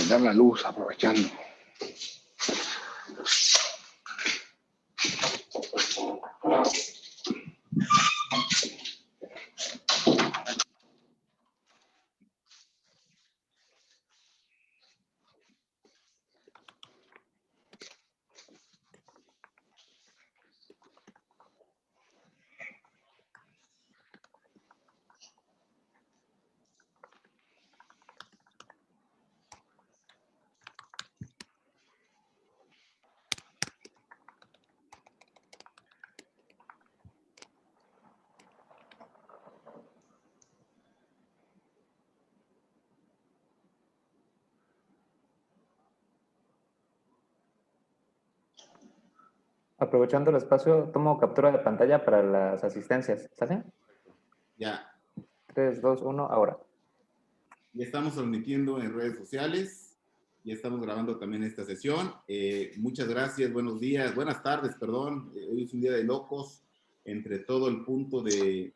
prender la luz aprovechando. Aprovechando el espacio, tomo captura de pantalla para las asistencias. ¿Sale? Ya. 3, 2, 1, ahora. Ya estamos transmitiendo en redes sociales. Ya estamos grabando también esta sesión. Muchas gracias, buenos días, buenas tardes, perdón. Hoy es un día de locos entre todo el punto de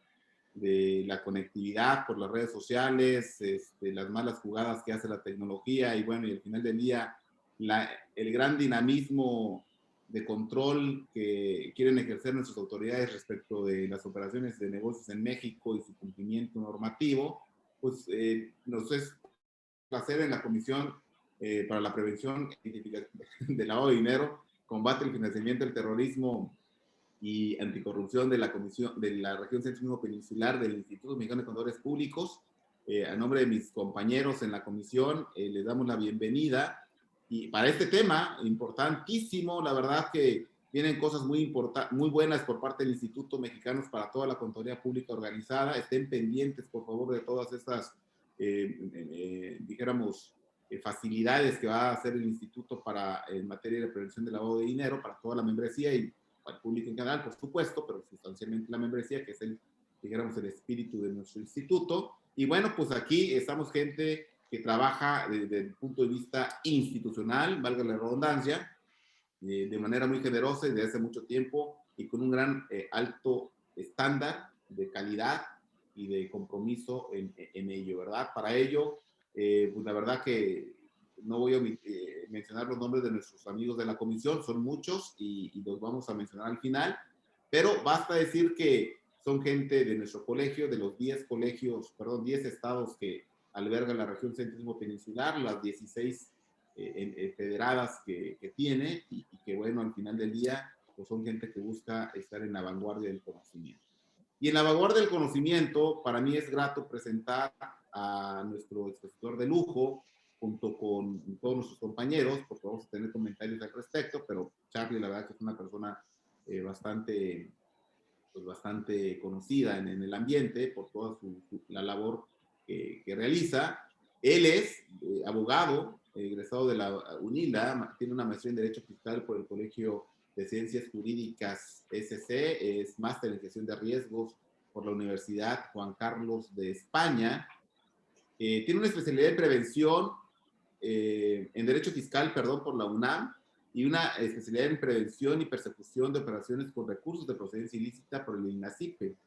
la conectividad por las redes sociales, las malas jugadas que hace la tecnología y bueno, y al final del día, el gran dinamismo de control que quieren ejercer nuestras autoridades respecto de las operaciones de negocios en México y su cumplimiento normativo, pues nos es placer en la Comisión para la Prevención del Lavado de Dinero, Combate al Financiamiento del Terrorismo y Anticorrupción de la Comisión de la Región Centro Peninsular del Instituto Mexicano de Contadores Públicos. A nombre de mis compañeros en la comisión, les damos la bienvenida. Y para este tema, importantísimo, la verdad que vienen cosas muy buenas por parte del Instituto Mexicano para toda la Contaduría Pública Organizada. Estén pendientes, por favor, de todas estas, dijéramos, facilidades que va a hacer el Instituto para, en materia de prevención del lavado de dinero, para toda la membresía y al público en general, por supuesto, pero sustancialmente la membresía, que es digamos, el espíritu de nuestro instituto. Y bueno, pues aquí estamos gente que trabaja desde el punto de vista institucional, valga la redundancia, de manera muy generosa y desde hace mucho tiempo y con un gran alto estándar de calidad y de compromiso en ello, ¿verdad? Para ello, pues la verdad que no voy a mencionar los nombres de nuestros amigos de la comisión, son muchos y los vamos a mencionar al final, pero basta decir que son gente de nuestro colegio, de los 10 estados que albergan la región centro peninsular, las 16 federadas que tiene y que bueno, al final del día, pues son gente que busca estar en la vanguardia del conocimiento. Y en la vanguardia del conocimiento, para mí es grato presentar a nuestro expositor de lujo, junto con todos nuestros compañeros, porque vamos a tener comentarios al respecto, pero Charlie, la verdad que es una persona bastante conocida en el ambiente por toda la labor que realiza. Él es abogado, egresado de la UNILA, tiene una maestría en Derecho Fiscal por el Colegio de Ciencias Jurídicas SC, es máster en Gestión de Riesgos por la Universidad Juan Carlos de España, tiene una especialidad en prevención en Derecho Fiscal, por la UNAM, y una especialidad en prevención y persecución de operaciones con recursos de procedencia ilícita por el INACIPE.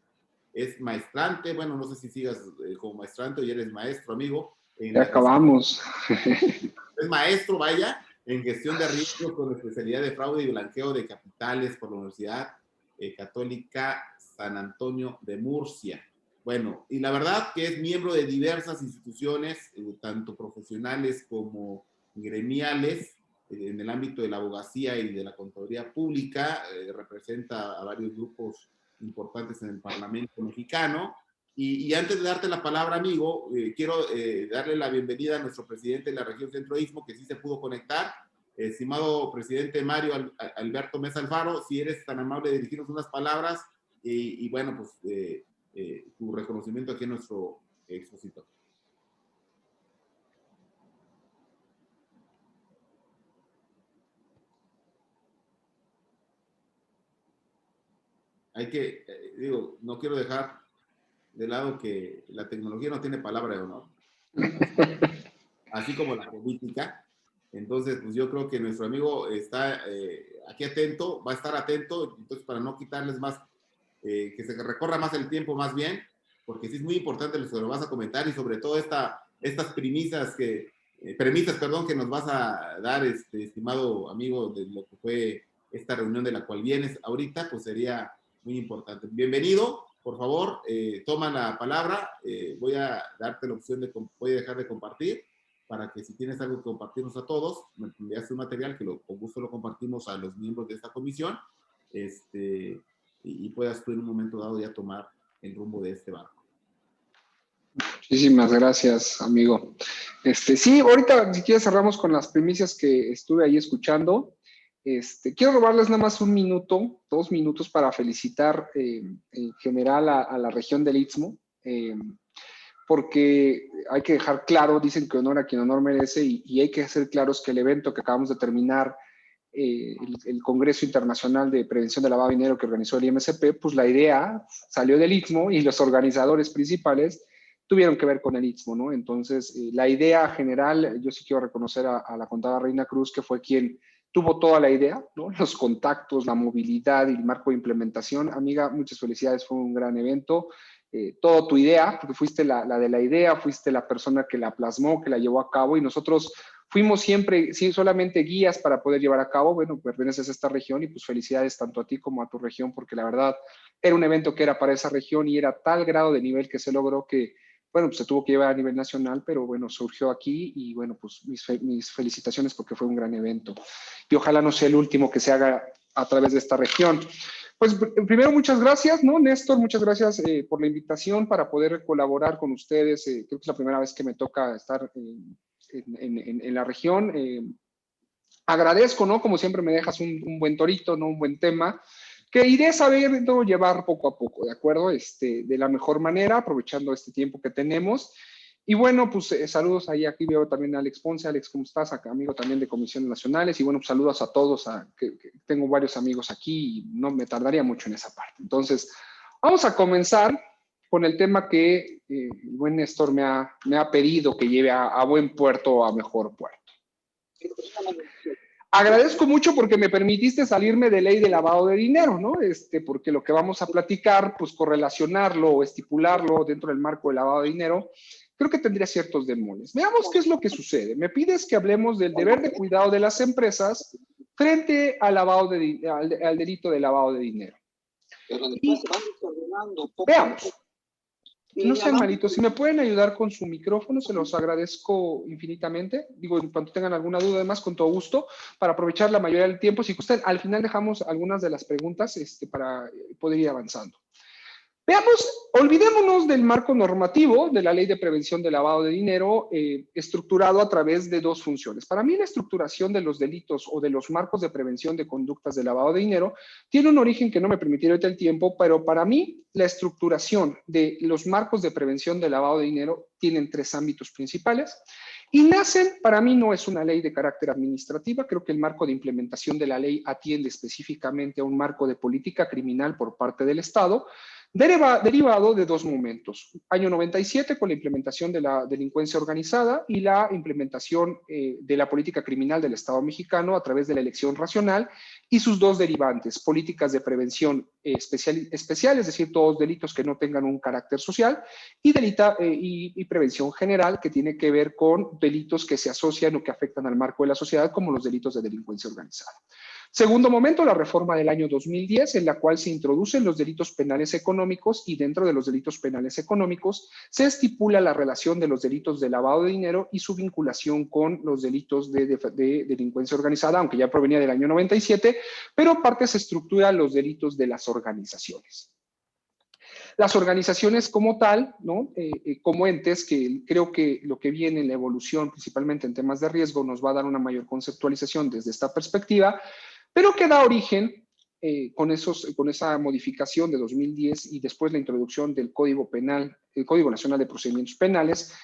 Es maestrante, bueno, no sé si sigas como maestrante o ya eres maestro, amigo. Ya acabamos. Es maestro, vaya, en gestión de riesgos con especialidad de fraude y blanqueo de capitales por la Universidad Católica San Antonio de Murcia. Bueno, y la verdad que es miembro de diversas instituciones, tanto profesionales como gremiales, en el ámbito de la abogacía y de la contaduría pública, representa a varios grupos importantes en el Parlamento mexicano. Y antes de darte la palabra, amigo, quiero darle la bienvenida a nuestro presidente de la región Centro-Istmo, que sí se pudo conectar. Estimado presidente Mario Alberto Mesa Alfaro, si eres tan amable de dirigirnos unas palabras y bueno, pues tu reconocimiento aquí en nuestro expositor. Hay que, no quiero dejar de lado que la tecnología no tiene palabra de honor, así como la política. Entonces, pues yo creo que nuestro amigo está aquí atento, va a estar atento, entonces para no quitarles más, que se recorra más el tiempo más bien, porque sí es muy importante lo que lo vas a comentar y sobre todo estas premisas que premisas, perdón, que nos vas a dar, estimado amigo, de lo que fue esta reunión de la cual vienes ahorita, pues sería muy importante. Bienvenido, por favor, toma la palabra. Voy a darte la opción voy a dejar de compartir para que si tienes algo que compartirnos a todos, me envías un material que con gusto lo compartimos a los miembros de esta comisión, y puedas tú en un momento dado ya tomar el rumbo de este barco. Muchísimas gracias, amigo. Sí, ahorita si quieres cerramos con las primicias que estuve ahí escuchando. Quiero robarles nada más 1 minuto, 2 minutos para felicitar en general a la región del Istmo, porque hay que dejar claro, dicen que honor a quien honor merece, y hay que ser claros que el evento que acabamos de terminar, el Congreso Internacional de Prevención de Lavado de Dinero que organizó el IMCP, pues la idea salió del Istmo y los organizadores principales tuvieron que ver con el Istmo, ¿no? Entonces, la idea general, yo sí quiero reconocer a la contadora Reina Cruz, que fue quien tuvo toda la idea, ¿no? Los contactos, la movilidad y el marco de implementación. Amiga, muchas felicidades, fue un gran evento. Toda tu idea, porque fuiste la de la idea, fuiste la persona que la plasmó, que la llevó a cabo, y nosotros fuimos siempre, sí, solamente guías para poder llevar a cabo. Bueno, perteneces a esta región y pues felicidades tanto a ti como a tu región, porque la verdad era un evento que era para esa región y era tal grado de nivel que se logró que, bueno, pues se tuvo que llevar a nivel nacional, pero bueno, surgió aquí y bueno, pues mis felicitaciones porque fue un gran evento. Y ojalá no sea el último que se haga a través de esta región. Pues primero, muchas gracias, ¿no, Néstor? Muchas gracias por la invitación para poder colaborar con ustedes. Creo que es la primera vez que me toca estar en la región. Agradezco, ¿no? Como siempre me dejas un buen torito, ¿no? Un buen tema, que iré sabiendo llevar poco a poco, ¿de acuerdo? De la mejor manera, aprovechando este tiempo que tenemos. Y bueno, pues saludos ahí, aquí veo también a Alex Ponce. Alex, ¿cómo estás? Acá, amigo también de Comisiones Nacionales. Y bueno, pues saludos a todos, que tengo varios amigos aquí y no me tardaría mucho en esa parte. Entonces, vamos a comenzar con el tema que el buen Néstor me ha pedido que lleve a buen puerto o a mejor puerto. Agradezco mucho porque me permitiste salirme de ley de lavado de dinero, ¿no? Porque lo que vamos a platicar, pues correlacionarlo o estipularlo dentro del marco del lavado de dinero, creo que tendría ciertos demoles. Veamos qué es lo que sucede. Me pides que hablemos del deber de cuidado de las empresas frente al al delito de lavado de dinero. Y veamos. No sean malitos, si me pueden ayudar con su micrófono, se los agradezco infinitamente. Digo, en cuanto tengan alguna duda, además, con todo gusto, para aprovechar la mayoría del tiempo. Si gustan, al final dejamos algunas de las preguntas para poder ir avanzando. Veamos, olvidémonos del marco normativo de la Ley de Prevención de Lavado de Dinero, estructurado a través de 2 funciones. Para mí, la estructuración de los delitos o de los marcos de prevención de conductas de lavado de dinero tiene un origen que no me permitirá ahorita el tiempo, pero para mí, la estructuración de los marcos de prevención de lavado de dinero tienen 3 ámbitos principales. Y nacen, para mí no es una ley de carácter administrativa, creo que el marco de implementación de la ley atiende específicamente a un marco de política criminal por parte del Estado, derivado de 2 momentos. Año 97 con la implementación de la delincuencia organizada y la implementación de la política criminal del Estado mexicano a través de la elección racional y sus 2 derivantes, políticas de prevención especial, es decir, todos delitos que no tengan un carácter social, y prevención general, que tiene que ver con delitos que se asocian o que afectan al marco de la sociedad, como los delitos de delincuencia organizada. Segundo momento, la reforma del año 2010, en la cual se introducen los delitos penales económicos y dentro de los delitos penales económicos se estipula la relación de los delitos de lavado de dinero y su vinculación con los delitos de delincuencia organizada, aunque ya provenía del año 97, pero aparte se estructuran los delitos de las organizaciones. Las organizaciones como tal, ¿no? Como entes, que creo que lo que viene en la evolución, principalmente en temas de riesgo, nos va a dar una mayor conceptualización desde esta perspectiva, pero que da origen con esa modificación de 2010 y después la introducción del Código Penal, el Código Nacional de Procedimientos Penales,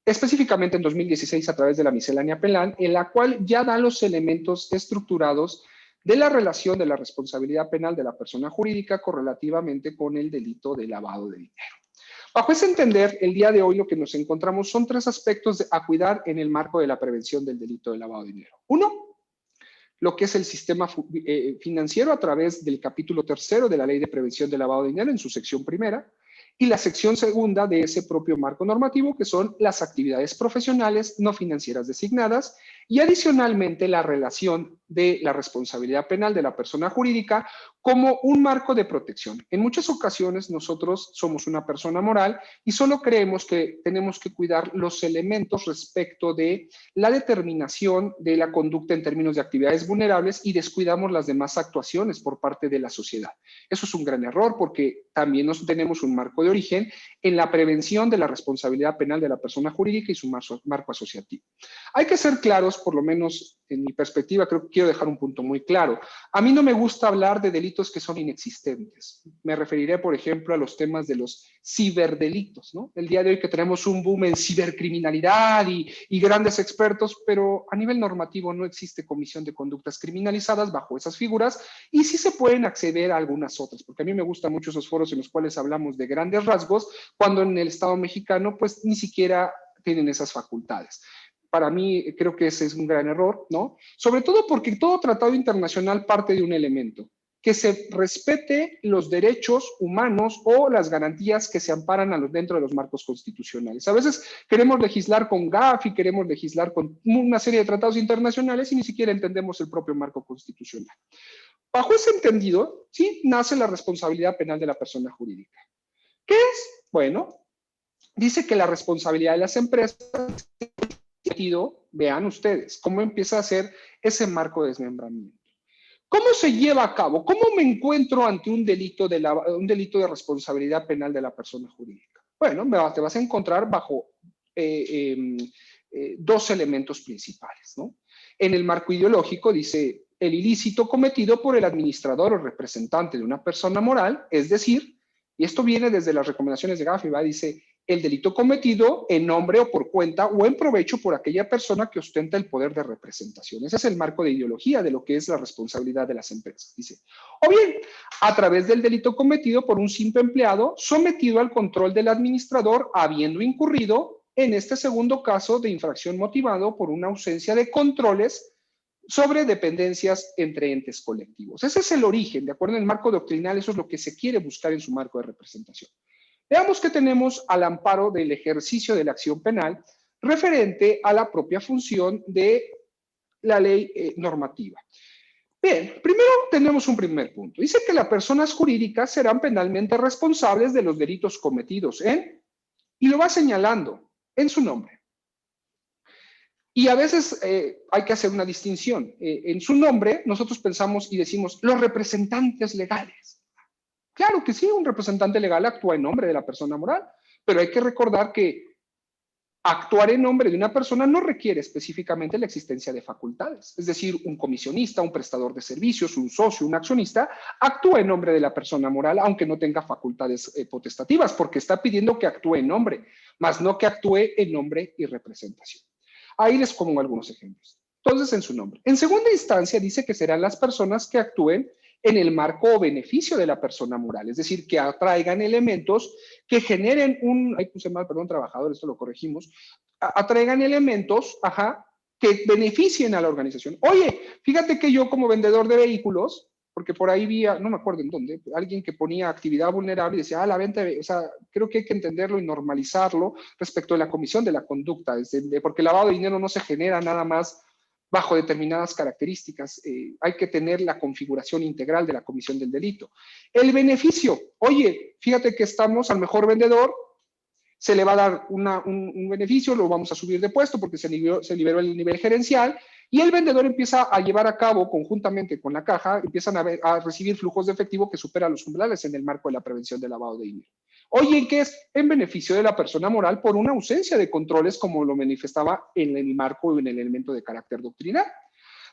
específicamente en 2016 a través de la miscelánea penal, en la cual ya da los elementos estructurados de la relación de la responsabilidad penal de la persona jurídica correlativamente con el delito de lavado de dinero. Bajo ese entender, el día de hoy lo que nos encontramos son 3 aspectos a cuidar en el marco de la prevención del delito de lavado de dinero. 1, lo que es el sistema financiero a través del capítulo 3 de la Ley de Prevención de Lavado de Dinero en su sección primera. y la sección segunda de ese propio marco normativo, que son las actividades profesionales no financieras designadas, y adicionalmente la relación de la responsabilidad penal de la persona jurídica como un marco de protección. En muchas ocasiones nosotros somos una persona moral y solo creemos que tenemos que cuidar los elementos respecto de la determinación de la conducta en términos de actividades vulnerables y descuidamos las demás actuaciones por parte de la sociedad. Eso es un gran error porque también tenemos un marco de origen en la prevención de la responsabilidad penal de la persona jurídica y su marco asociativo. Hay que ser claros, por lo menos en mi perspectiva, creo que quiero dejar un punto muy claro. A mí no me gusta hablar de delitos que son inexistentes. Me referiré, por ejemplo, a los temas de los ciberdelitos, ¿no? El día de hoy que tenemos un boom en cibercriminalidad y grandes expertos, pero a nivel normativo no existe comisión de conductas criminalizadas bajo esas figuras y sí se pueden acceder a algunas otras, porque a mí me gustan mucho esos foros en los cuales hablamos de grandes rasgos, cuando en el Estado mexicano pues ni siquiera tienen esas facultades. Para mí creo que ese es un gran error, ¿no? Sobre todo porque todo tratado internacional parte de un elemento, que se respete los derechos humanos o las garantías que se amparan dentro de los marcos constitucionales. A veces queremos legislar con GAF y queremos legislar con una serie de tratados internacionales y ni siquiera entendemos el propio marco constitucional. Bajo ese entendido, sí, nace la responsabilidad penal de la persona jurídica. ¿Qué es? Bueno, dice que la responsabilidad de las empresas, vean ustedes cómo empieza a ser ese marco de desmembramiento. ¿Cómo se lleva a cabo? ¿Cómo me encuentro ante un delito de responsabilidad penal de la persona jurídica? Bueno, te vas a encontrar bajo dos elementos principales, ¿no? En el marco ideológico dice el ilícito cometido por el administrador o representante de una persona moral, es decir, y esto viene desde las recomendaciones de Gafi, dice el delito cometido en nombre o por cuenta o en provecho por aquella persona que ostenta el poder de representación. Ese es el marco de ideología de lo que es la responsabilidad de las empresas. Dice, o bien, a través del delito cometido por un simple empleado sometido al control del administrador, habiendo incurrido en este segundo caso de infracción motivado por una ausencia de controles sobre dependencias entre entes colectivos. Ese es el origen, de acuerdo en el marco doctrinal, eso es lo que se quiere buscar en su marco de representación. Veamos que tenemos al amparo del ejercicio de la acción penal referente a la propia función de la ley normativa. Bien, primero tenemos un primer punto. Dice que las personas jurídicas serán penalmente responsables de los delitos cometidos en, y lo va señalando, en su nombre. Y a veces hay que hacer una distinción. En su nombre nosotros pensamos y decimos los representantes legales. Claro que sí, un representante legal actúa en nombre de la persona moral, pero hay que recordar que actuar en nombre de una persona no requiere específicamente la existencia de facultades. Es decir, un comisionista, un prestador de servicios, un socio, un accionista, actúa en nombre de la persona moral, aunque no tenga facultades potestativas, porque está pidiendo que actúe en nombre, más no que actúe en nombre y representación. Ahí les pongo algunos ejemplos. Entonces, en su nombre. En segunda instancia, dice que serán las personas que actúen en el marco o beneficio de la persona moral, es decir, que atraigan elementos que generen ahí puse mal, perdón, trabajador, esto lo corregimos, atraigan elementos, que beneficien a la organización. Oye, fíjate que yo como vendedor de vehículos, porque por ahí vi, no me acuerdo en dónde, alguien que ponía actividad vulnerable y decía, la venta, o sea, creo que hay que entenderlo y normalizarlo respecto de la comisión de la conducta, porque el lavado de dinero no se genera nada más bajo determinadas características. Hay que tener la configuración integral de la comisión del delito. El beneficio, oye, fíjate que estamos al mejor vendedor, se le va a dar un beneficio, lo vamos a subir de puesto porque se liberó el nivel gerencial y el vendedor empieza a llevar a cabo conjuntamente con la caja, empiezan a recibir flujos de efectivo que superan los umbrales en el marco de la prevención del lavado de dinero. Oye, ¿en qué es? En beneficio de la persona moral por una ausencia de controles como lo manifestaba en el marco y en el elemento de carácter doctrinal.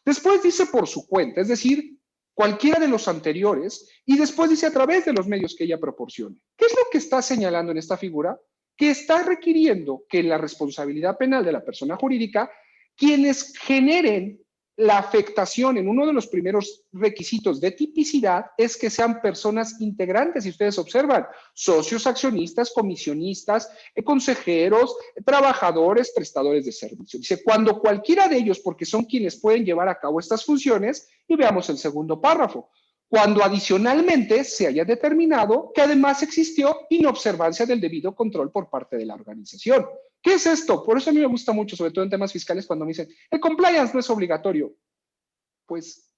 Después dice por su cuenta, es decir, cualquiera de los anteriores, y después dice a través de los medios que ella proporcione. ¿Qué es lo que está señalando en esta figura? Que está requiriendo que la responsabilidad penal de la persona jurídica, quienes generen la afectación en uno de los primeros requisitos de tipicidad es que sean personas integrantes, si ustedes observan, socios, accionistas, comisionistas, consejeros, trabajadores, prestadores de servicios. Dice, cuando cualquiera de ellos, porque son quienes pueden llevar a cabo estas funciones, y veamos el segundo párrafo, cuando adicionalmente se haya determinado que además existió inobservancia del debido control por parte de la organización. ¿Qué es esto? Por eso a mí me gusta mucho, sobre todo en temas fiscales, cuando me dicen, el compliance no es obligatorio. Pues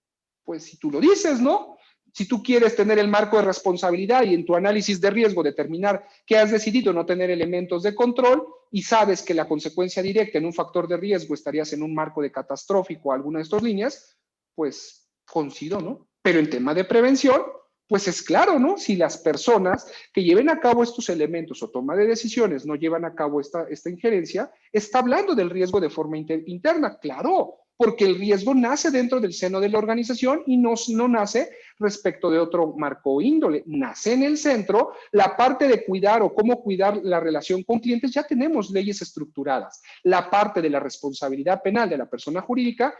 si tú lo dices, ¿no? Si tú quieres tener el marco de responsabilidad y en tu análisis de riesgo determinar que has decidido no tener elementos de control y sabes que la consecuencia directa en un factor de riesgo estarías en un marco de catastrófico o alguna de estas líneas, pues coincido, ¿no? Pero en tema de prevención, pues es claro, ¿no? Si las personas que lleven a cabo estos elementos o toma de decisiones no llevan a cabo esta injerencia, está hablando del riesgo de forma interna, claro, porque el riesgo nace dentro del seno de la organización y no nace respecto de otro marco o índole, nace en el centro. La parte de cuidar o cómo cuidar la relación con clientes, ya tenemos leyes estructuradas. La parte de la responsabilidad penal de la persona jurídica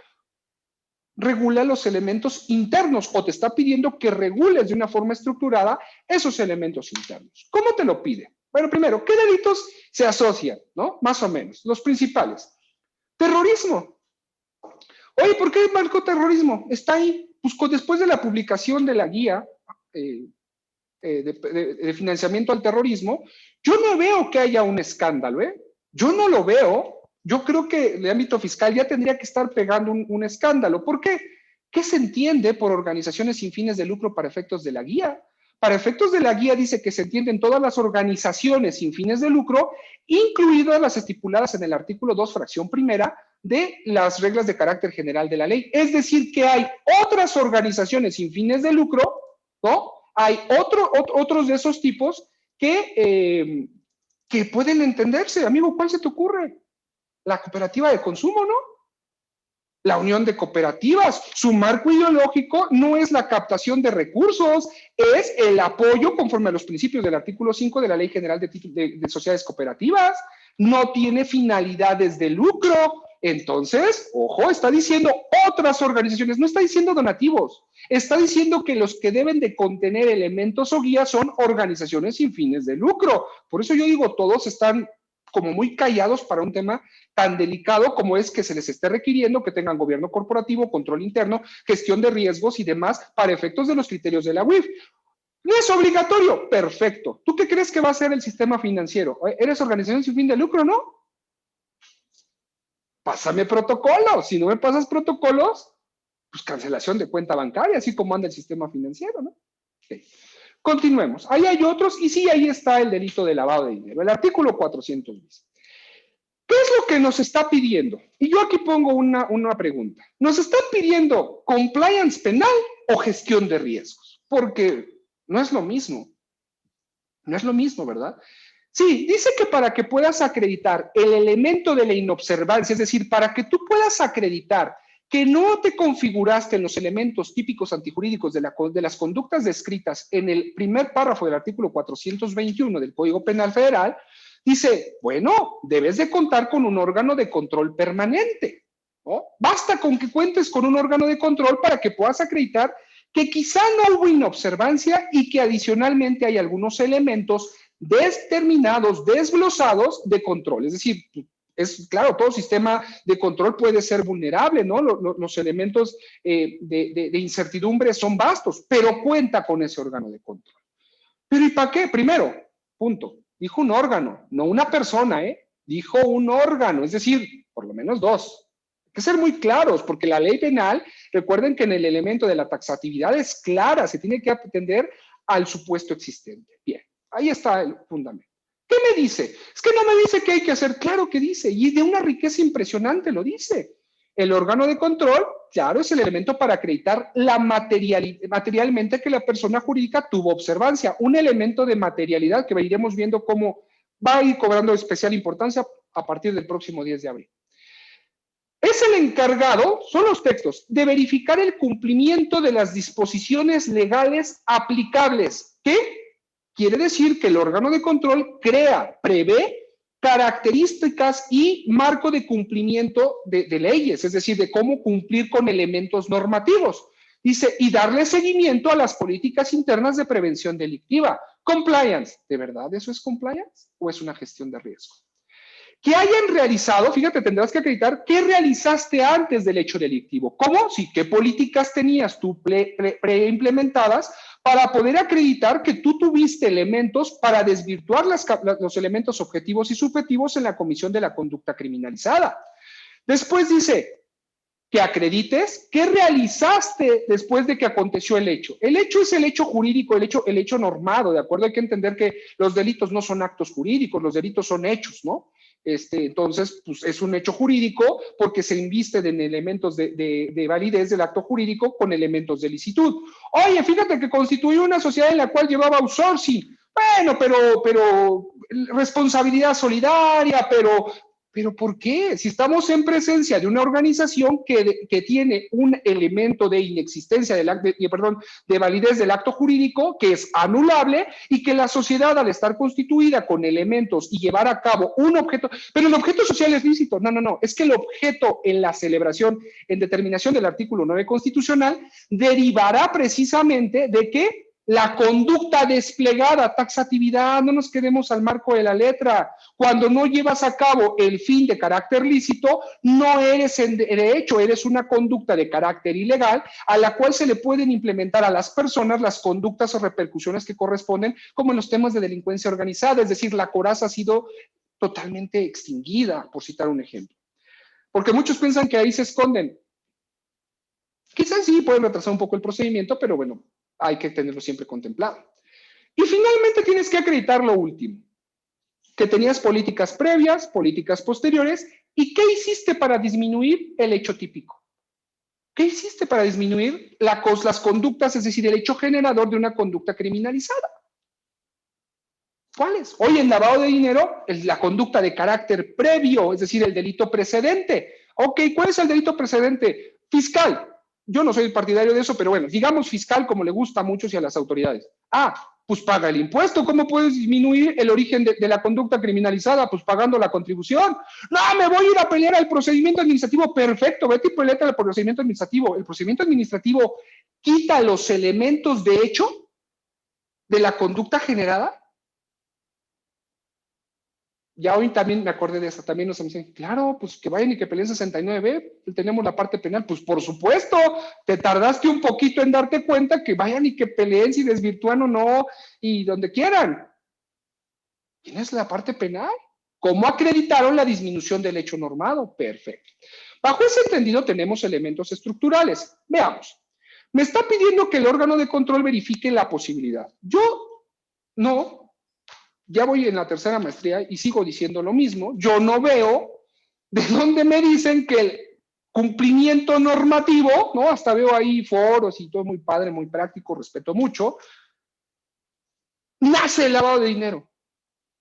regula los elementos internos o te está pidiendo que regules de una forma estructurada esos elementos internos. ¿Cómo te lo pide? Bueno, primero, ¿qué delitos se asocian? ¿No? Más o menos, los principales. Terrorismo. Oye, ¿por qué marcó terrorismo? Está ahí. Pues después de la publicación de la guía de financiamiento al terrorismo, yo no veo que haya un escándalo, ¿eh? Yo no lo veo. Yo creo que el ámbito fiscal ya tendría que estar pegando un escándalo. ¿Por qué? ¿Qué se entiende por organizaciones sin fines de lucro para efectos de la guía? Para efectos de la guía dice que se entienden todas las organizaciones sin fines de lucro, incluidas las estipuladas en el artículo 2, fracción primera, de las reglas de carácter general de la ley. Es decir, que hay otras organizaciones sin fines de lucro, ¿no? Hay otros de esos tipos que pueden entenderse. Amigo, ¿cuál se te ocurre? La cooperativa de consumo, ¿no? La unión de cooperativas. Su marco ideológico no es la captación de recursos, es el apoyo conforme a los principios del artículo 5 de la Ley General de Sociedades Cooperativas. No tiene finalidades de lucro. Entonces, ojo, está diciendo otras organizaciones, no está diciendo donativos, está diciendo que los que deben de contener elementos o guías son organizaciones sin fines de lucro. Por eso yo digo, todos están como muy callados para un tema tan delicado como es que se les esté requiriendo que tengan gobierno corporativo, control interno, gestión de riesgos y demás para efectos de los criterios de la UIF. No es obligatorio, perfecto. ¿Tú qué crees que va a ser el sistema financiero? ¿Eres organización sin fin de lucro, no? Pásame protocolos. Si no me pasas protocolos, pues cancelación de cuenta bancaria, así como anda el sistema financiero, ¿no? Okay. Continuemos. Ahí hay otros, y sí, ahí está el delito de lavado de dinero. El artículo 400 dice, ¿qué es lo que nos está pidiendo? Y yo aquí pongo una pregunta. ¿Nos están pidiendo compliance penal o gestión de riesgos? Porque no es lo mismo. No es lo mismo, ¿verdad? Sí, dice que para que puedas acreditar el elemento de la inobservancia, es decir, para que tú puedas acreditar que no te configuraste en los elementos típicos antijurídicos de las conductas descritas en el primer párrafo del artículo 421 del Código Penal Federal, dice, bueno, debes de contar con un órgano de control permanente, ¿no? Basta con que cuentes con un órgano de control para que puedas acreditar que quizá no hubo inobservancia y que adicionalmente hay algunos elementos determinados, desglosados de control. Es decir, es claro, todo sistema de control puede ser vulnerable, ¿no? Los elementos de incertidumbre son vastos, pero cuenta con ese órgano de control. ¿Pero y para qué? Primero, punto, dijo un órgano, no una persona, dijo un órgano, es decir, por lo menos dos. Hay que ser muy claros, porque la ley penal, recuerden que en el elemento de la taxatividad es clara, se tiene que atender al supuesto existente. Bien, ahí está el fundamento. ¿Qué me dice? Es que no me dice qué hay que hacer. Claro que dice, y de una riqueza impresionante lo dice. El órgano de control, claro, es el elemento para acreditar la materialmente que la persona jurídica tuvo observancia. Un elemento de materialidad que iremos viendo cómo va a ir cobrando especial importancia a partir del próximo 10 de abril. Es el encargado, son los textos, de verificar el cumplimiento de las disposiciones legales aplicables. ¿Qué? Quiere decir que el órgano de control prevé características y marco de cumplimiento de leyes, es decir, de cómo cumplir con elementos normativos. Dice, y darle seguimiento a las políticas internas de prevención delictiva. Compliance, ¿de verdad eso es compliance o es una gestión de riesgo? que hayan realizado, fíjate, tendrás que acreditar qué realizaste antes del hecho delictivo. ¿Cómo? Sí, qué políticas tenías tú preimplementadas para poder acreditar que tú tuviste elementos para desvirtuar los elementos objetivos y subjetivos en la comisión de la conducta criminalizada. Después dice que acredites qué realizaste después de que aconteció el hecho. El hecho es el hecho jurídico, el hecho normado, ¿de acuerdo? Hay que entender que los delitos no son actos jurídicos, los delitos son hechos, ¿no? Entonces, pues es un hecho jurídico porque se invisten en elementos de validez del acto jurídico con elementos de licitud. Oye, fíjate que constituyó una sociedad en la cual llevaba outsourcing. Bueno, pero responsabilidad solidaria, pero ¿por qué? Si estamos en presencia de una organización que tiene un elemento de inexistencia de validez del acto jurídico que es anulable y que la sociedad al estar constituida con elementos y llevar a cabo un objeto, pero el objeto social es lícito. No, es que el objeto en la celebración, en determinación del artículo 9 constitucional, derivará precisamente de que la conducta desplegada, taxatividad, no nos quedemos al marco de la letra. Cuando no llevas a cabo el fin de carácter lícito, no eres en derecho, eres una conducta de carácter ilegal a la cual se le pueden implementar a las personas las conductas o repercusiones que corresponden, como en los temas de delincuencia organizada, es decir, la coraza ha sido totalmente extinguida, por citar un ejemplo. Porque muchos piensan que ahí se esconden. Quizás sí pueden retrasar un poco el procedimiento, pero bueno, hay que tenerlo siempre contemplado. Y finalmente tienes que acreditar lo último, que tenías políticas previas, políticas posteriores, y qué hiciste para disminuir el hecho típico. ¿Qué hiciste para disminuir las conductas, es decir, el hecho generador de una conducta criminalizada? ¿Cuáles? Hoy en lavado de dinero, la conducta de carácter previo, es decir, el delito precedente. Ok, ¿cuál es el delito precedente? Fiscal. Yo no soy partidario de eso, pero bueno, digamos fiscal como le gusta a muchos y a las autoridades. Pues paga el impuesto. ¿Cómo puedes disminuir el origen de la conducta criminalizada? Pues pagando la contribución. No, me voy a ir a pelear al procedimiento administrativo. Perfecto, vete y peleate al procedimiento administrativo. El procedimiento administrativo quita los elementos de hecho de la conducta generada. Ya hoy también me acordé de eso, también nos dicen, claro, pues que vayan y que peleen 69B, tenemos la parte penal, pues por supuesto, te tardaste un poquito en darte cuenta que vayan y que peleen si desvirtúan o no, y donde quieran. ¿Tienes la parte penal? ¿Cómo acreditaron la disminución del hecho normado? Perfecto. Bajo ese entendido tenemos elementos estructurales. Veamos. Me está pidiendo que el órgano de control verifique la posibilidad. Yo no. Ya voy en la tercera maestría y sigo diciendo lo mismo. Yo no veo de dónde me dicen que el cumplimiento normativo, ¿no? Hasta veo ahí foros y todo muy padre, muy práctico, respeto mucho. Nace el lavado de dinero.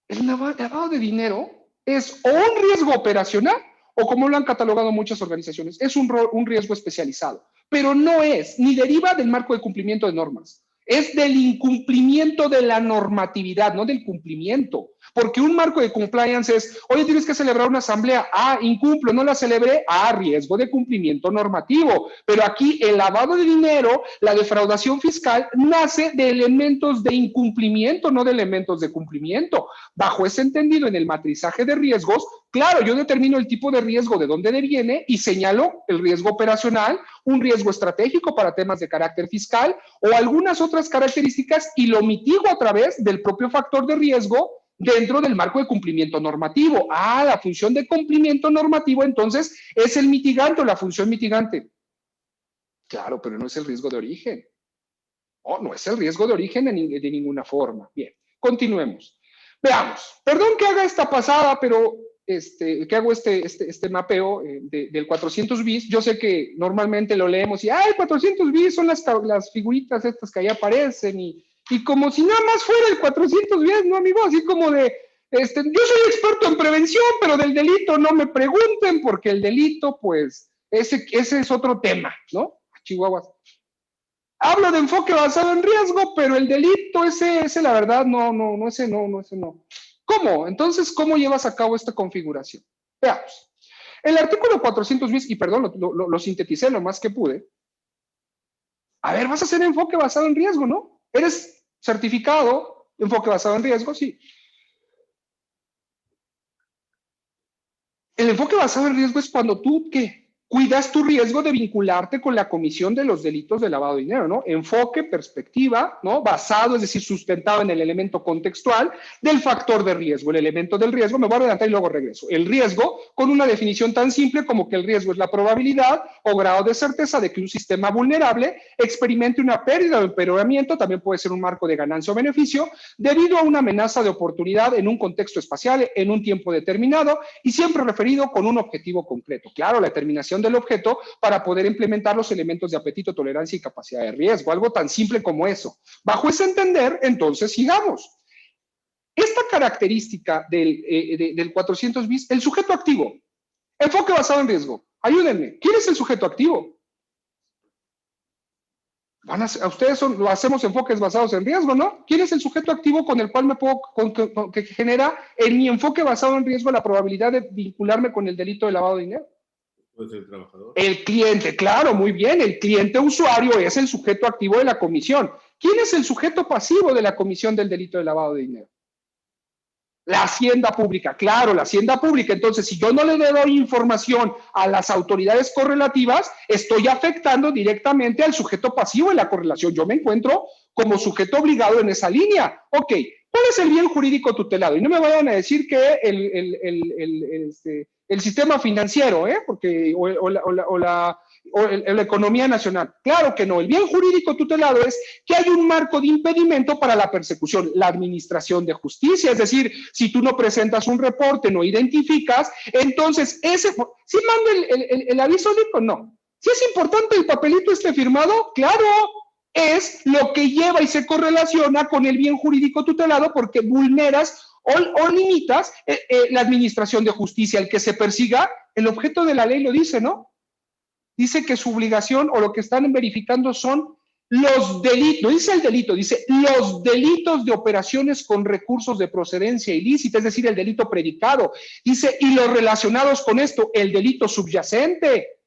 El lavado de dinero es o un riesgo operacional o, como lo han catalogado muchas organizaciones, es un riesgo especializado. Pero no es, ni deriva del marco de cumplimiento de normas. Es del incumplimiento de la normatividad, no del cumplimiento. Porque un marco de compliance es, oye, tienes que celebrar una asamblea. Incumplo, no la celebré. Riesgo de cumplimiento normativo. Pero aquí el lavado de dinero, la defraudación fiscal, nace de elementos de incumplimiento, no de elementos de cumplimiento. Bajo ese entendido, en el matrizaje de riesgos, claro, yo determino el tipo de riesgo de dónde deviene y señalo el riesgo operacional, un riesgo estratégico para temas de carácter fiscal o algunas otras características y lo mitigo a través del propio factor de riesgo dentro del marco de cumplimiento normativo. La función de cumplimiento normativo entonces es el mitigante o la función mitigante. Claro, pero no es el riesgo de origen. No es el riesgo de origen de ninguna forma. Bien, continuemos. Veamos, perdón que haga esta pasada, pero que hago este mapeo del 400 bis. Yo sé que normalmente lo leemos y, 400 bis son las figuritas estas que ahí aparecen y como si nada más fuera el 400 bis, ¿no, amigo? Así como de, yo soy experto en prevención, pero del delito no me pregunten porque el delito, pues, ese es otro tema, ¿no? Chihuahuas. Hablo de enfoque basado en riesgo, pero el delito, ese la verdad, ese no. ¿Cómo? Entonces, ¿cómo llevas a cabo esta configuración? Veamos. El artículo 400 bis, y perdón, lo sinteticé lo más que pude. A ver, vas a hacer enfoque basado en riesgo, ¿no? ¿Eres certificado enfoque basado en riesgo? Sí. El enfoque basado en riesgo es cuando tú, ¿qué? Cuidas tu riesgo de vincularte con la comisión de los delitos de lavado de dinero, ¿no? Enfoque, perspectiva, ¿no? Basado, es decir, sustentado en el elemento contextual del factor de riesgo. El elemento del riesgo, me voy a adelantar y luego regreso. El riesgo, con una definición tan simple como que el riesgo es la probabilidad o grado de certeza de que un sistema vulnerable experimente una pérdida o empeoramiento, también puede ser un marco de ganancia o beneficio, debido a una amenaza de oportunidad en un contexto espacial, en un tiempo determinado, y siempre referido con un objetivo concreto. Claro, la determinación del objeto para poder implementar los elementos de apetito, tolerancia y capacidad de riesgo. Algo tan simple como eso. Bajo ese entender, entonces, sigamos. Esta característica del 400 bis, el sujeto activo, enfoque basado en riesgo. Ayúdenme. ¿Quién es el sujeto activo? A ustedes lo hacemos enfoques basados en riesgo, ¿no? ¿Quién es el sujeto activo con el cual me puedo, que genera en mi enfoque basado en riesgo la probabilidad de vincularme con el delito de lavado de dinero? Puede ser el trabajador. El cliente, claro, muy bien. El cliente usuario es el sujeto activo de la comisión. ¿Quién es el sujeto pasivo de la comisión del delito de lavado de dinero? La hacienda pública, claro, la hacienda pública. Entonces, si yo no le doy información a las autoridades correlativas, estoy afectando directamente al sujeto pasivo en la correlación. Yo me encuentro como sujeto obligado en esa línea. Ok, ¿cuál es el bien jurídico tutelado? Y no me vayan a decir que el sistema financiero, porque, o la economía nacional. Claro que no. El bien jurídico tutelado es que hay un marco de impedimento para la persecución, la administración de justicia. Es decir, si tú no presentas un reporte, no identificas, entonces ¿sí mando el aviso DICO? No. Si es importante el papelito esté firmado, claro, es lo que lleva y se correlaciona con el bien jurídico tutelado porque vulneras o limitas la administración de justicia, el que se persiga, el objeto de la ley lo dice, ¿no? Dice que su obligación o lo que están verificando son los delitos, no dice el delito, dice los delitos de operaciones con recursos de procedencia ilícita, es decir, el delito predicado. Dice, y los relacionados con esto, el delito subyacente.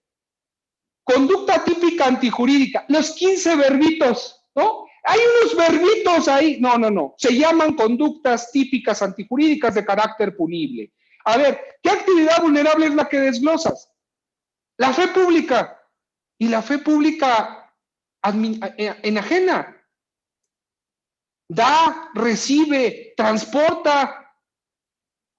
Conducta típica antijurídica, los 15 verbitos, ¿no? Hay unos verbitos ahí, no, se llaman conductas típicas antijurídicas de carácter punible. A ver, ¿qué actividad vulnerable es la que desglosas? La fe pública. Y la fe pública enajena. Da, recibe, transporta.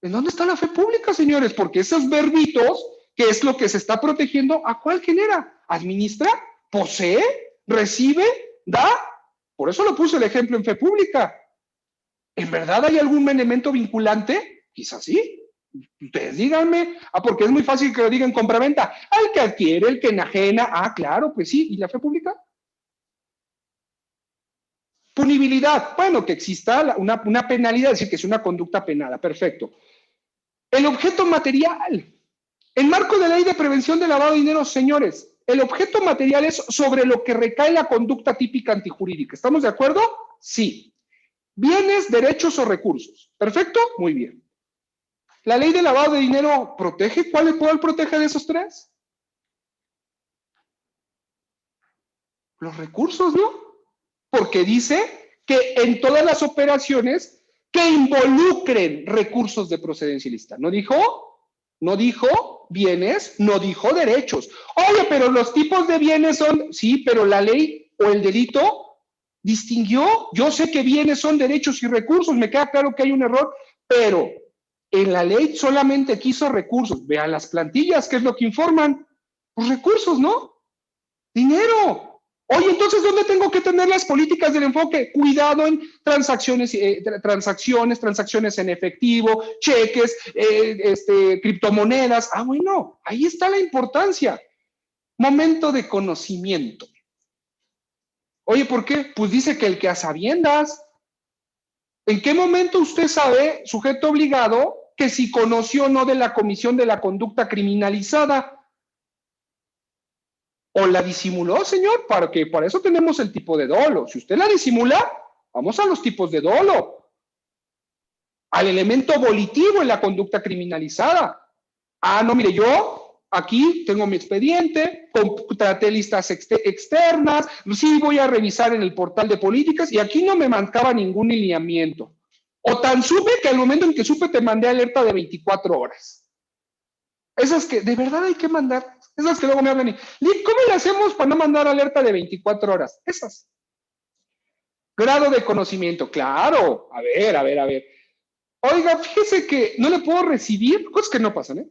¿En dónde está la fe pública, señores? Porque esos verbitos, que es lo que se está protegiendo, ¿a cuál genera? ¿Administra? ¿Posee? ¿Recibe? ¿Da? Por eso lo puse el ejemplo en fe pública. ¿En verdad hay algún elemento vinculante? Quizás sí. Ustedes díganme, porque es muy fácil que lo digan compraventa. Al que adquiere, el que enajena, claro, pues sí. ¿Y la fe pública? Punibilidad, bueno, que exista una penalidad, es decir, que es una conducta penada, perfecto. El objeto material. En marco de ley de prevención de lavado de dinero, señores, el objeto material es sobre lo que recae la conducta típica antijurídica. ¿Estamos de acuerdo? Sí. Bienes, derechos o recursos. ¿Perfecto? Muy bien. ¿La ley de lavado de dinero protege? ¿Cuál protege de esos tres? Los recursos, ¿no? Porque dice que en todas las operaciones que involucren recursos de procedencia ilícita. ¿No dijo? No dijo bienes, no dijo derechos. Oye, pero los tipos de bienes son, sí, pero la ley o el delito distinguió. Yo sé que bienes son derechos y recursos, me queda claro que hay un error, pero en la ley solamente quiso recursos. Vean las plantillas, ¿qué es lo que informan? Pues recursos, ¿no? Dinero. Oye, entonces, ¿dónde tengo que tener las políticas del enfoque? Cuidado en transacciones en efectivo, cheques, criptomonedas. Bueno, ahí está la importancia. Momento de conocimiento. Oye, ¿por qué? Pues dice que el que a sabiendas. ¿En qué momento usted sabe, sujeto obligado, que si conoció o no de la comisión de la conducta criminalizada? ¿O la disimuló, señor? Porque para eso tenemos el tipo de dolo. Si usted la disimula, vamos a los tipos de dolo. Al elemento volitivo en la conducta criminalizada. No, mire, yo aquí tengo mi expediente, contraté listas externas, sí voy a revisar en el portal de políticas y aquí no me marcaba ningún lineamiento. O tan supe que al momento en que supe te mandé alerta de 24 horas. Esas que de verdad hay que mandar, esas que luego me hablan y, ¿cómo le hacemos para no mandar alerta de 24 horas? Esas. Grado de conocimiento, claro. A ver. Oiga, fíjese que no le puedo recibir, cosas que no pasan, ¿eh?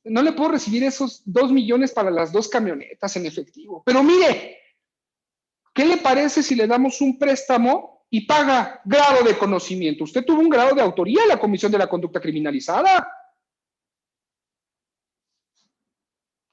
No le puedo recibir esos 2 millones para las 2 camionetas en efectivo. Pero mire, ¿qué le parece si le damos un préstamo y paga grado de conocimiento? Usted tuvo un grado de autoría en la Comisión de la Conducta Criminalizada.